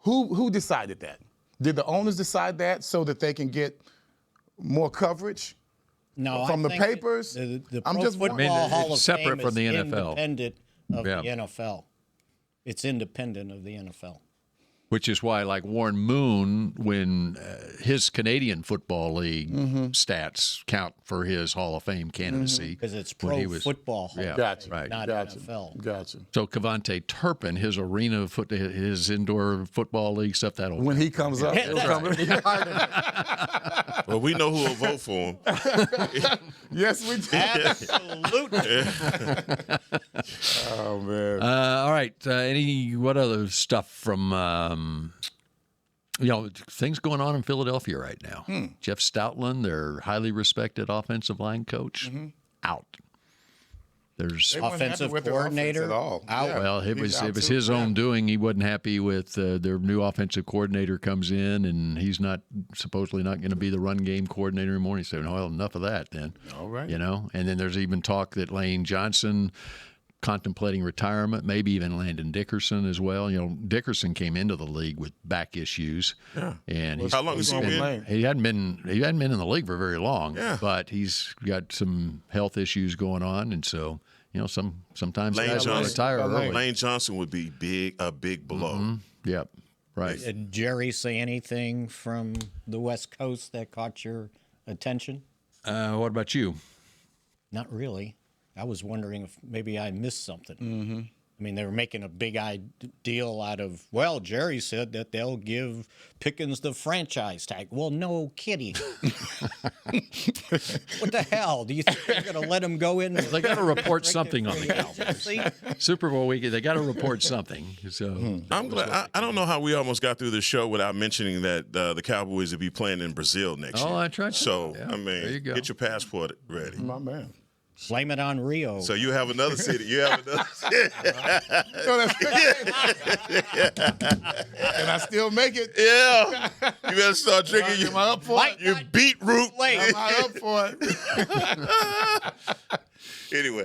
Who decided that? Did the owners decide that so that they can get more coverage? No, from the papers. The I'm Pro just Football Hall of separate Fame from the is NFL. Independent of the NFL. It's independent of the NFL. Which is why, like Warren Moon, when his Canadian Football League stats count for his Hall of Fame candidacy. Because it's Pro Football Hall yeah, of Fame, right. not NFL. Gotcha. So Cavante Turpin, his his indoor football league stuff, that'll when he comes up. Well, we know who will vote for him. Yes, we do. Absolutely. Oh man. All right. What other stuff from things going on in Philadelphia right now? Jeff Stoutland, their highly respected offensive line coach, out. There's offensive coordinator at all. Out. Yeah, well, it was his own doing. He wasn't happy with their new offensive coordinator comes in, and he's supposedly not going to be the run game coordinator anymore. He said, "Well, enough of that, then." All right. And then there's even talk that Lane Johnson contemplating retirement, maybe even Landon Dickerson as well. Dickerson came into the league with back issues. Yeah. And how long has he been? He hadn't been in the league for very long. Yeah. But he's got some health issues going on, and so sometimes Lane guys will retire early. Lane Johnson would be a big blow. Mm-hmm. Yep. Right. Did Jerry say anything from the West Coast that caught your attention? What about you? Not really. I was wondering if maybe I missed something. Mm-hmm. I mean, they were making a big deal out of, well, Jerry said that they'll give Pickens the franchise tag. Well, no kidding. What the hell? Do you think they're going to let him go in? They got to report something on the Cowboys. Super Bowl weekend, they got to report something. So I'm glad. I don't know how we almost got through the show without mentioning that the Cowboys will be playing in Brazil next year. Oh, I tried. So, yeah, I mean, get your passport ready. My man. Blame it on Rio. So you have another city. You have another city. And I still make it. Yeah. You better start drinking your beetroot. I'm not up for it. Anyway.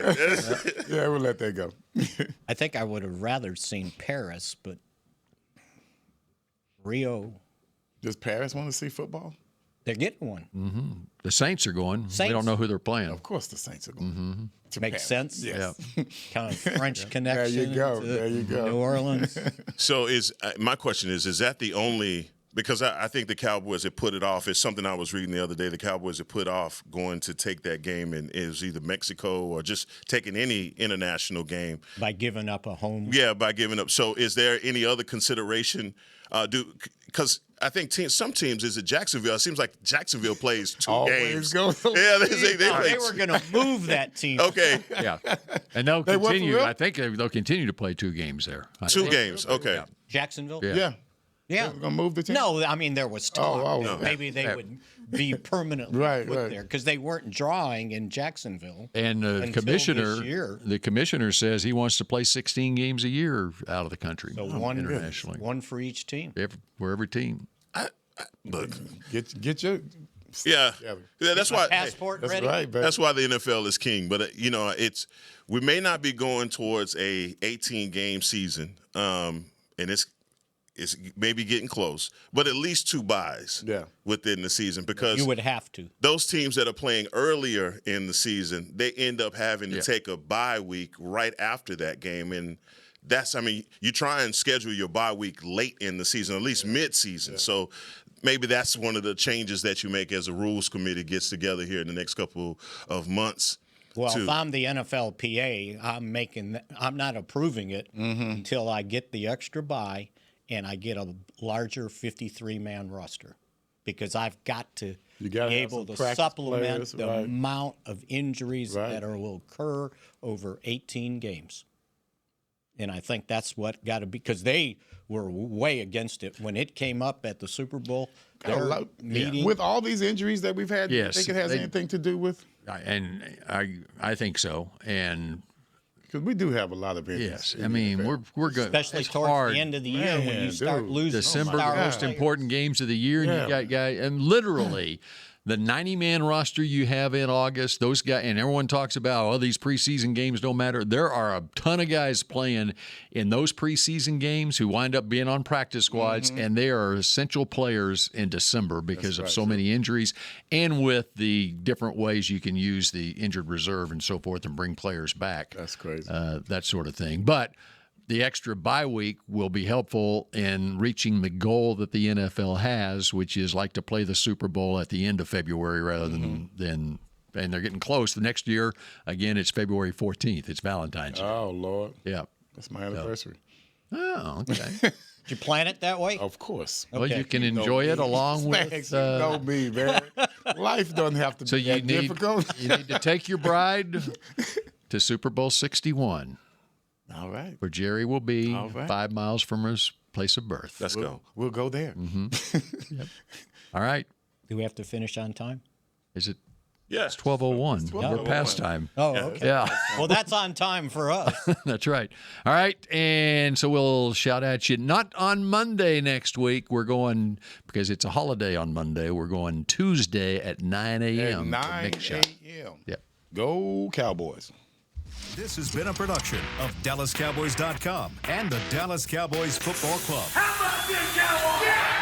Yeah, we'll let that go. I think I would have rather seen Paris, but Rio. Does Paris want to see football? They're getting one. Mm-hmm. The Saints are going. Saints? We don't know who they're playing. Of course the Saints are going. Mm-hmm. Makes sense? Yes. Yeah. Kind of French connection. There you go. There you go. New Orleans. So my question is that the only – because I think the Cowboys have put it off. It's something I was reading the other day. The Cowboys have put off going to take that game, and it was either Mexico or just taking any international game. By giving up a home. Yeah, by giving up. So is there any other consideration? Because I think some teams, is it Jacksonville? It seems like Jacksonville plays two games. Go yeah, they were going to move that team. Okay. Yeah. And they'll continue. I think they'll continue to play 2 games there. Two games. Okay. Yeah. Jacksonville? Yeah. Yeah. They're going to move the team? No, I mean, there was talk that no. maybe they would be permanently put there because they weren't drawing in Jacksonville. And the commissioner says he wants to play 16 games a year out of the country. So internationally. One for each team. For every team. Look, get your yeah. That's why passport that's ready. Right, that's why the NFL is king. But we may not be going towards a 18-game season, and it's maybe getting close, but at least 2 buys within the season, because you would have to. Those teams that are playing earlier in the season, they end up having to take a bye week right after that game, and you try and schedule your bye week late in the season, at least mid-season. So maybe that's one of the changes that you make as a rules committee gets together here in the next couple of months. Well, if I'm the NFLPA, I'm not approving it until I get the extra bye and I get a larger 53-man roster, because I've got to You got to be able to supplement the amount of injuries that will occur over 18 games. And I think that's what got to be, because they were way against it when it came up at the Super Bowl. Meeting. With all these injuries that we've had, do you think it has anything to do with? And I think so. And because we do have a lot of injuries. Yes, I mean we're good. Especially towards the end of the year when you start losing. December, the most important games of the year, and you got guys, and literally. The 90-man roster you have in August, those guys, and everyone talks about, these preseason games don't matter. There are a ton of guys playing in those preseason games who wind up being on practice squads, and they are essential players in December because of so many injuries, and with the different ways you can use the injured reserve and so forth and bring players back. That's crazy. That sort of thing. But the extra bye week will be helpful in reaching the goal that the NFL has, which is like to play the Super Bowl at the end of February rather than and they're getting close. The next year, again, it's February 14th. It's Valentine's Day. Oh, Lord. Yeah. That's my anniversary. Oh, okay. Did you plan it that way? Of course. Well, you can enjoy it along with... You know me, man. Life doesn't have to be that difficult. You need to take your bride to Super Bowl 61. All right. Where Jerry will be 5 miles from his place of birth. Let's go. We'll go there. Mm-hmm. Yep. All right. Do we have to finish on time? Is it? Yes. It's 12:01. We're past time. Oh, okay. Yeah. Well, that's on time for us. That's right. All right. And so we'll shout at you. Not on Monday next week. We're going, because it's a holiday on Monday, we're going Tuesday at 9 a.m. At 9 a.m. Yep. Go Cowboys. This has been a production of DallasCowboys.com and the Dallas Cowboys Football Club. How about this, Cowboys? Yeah!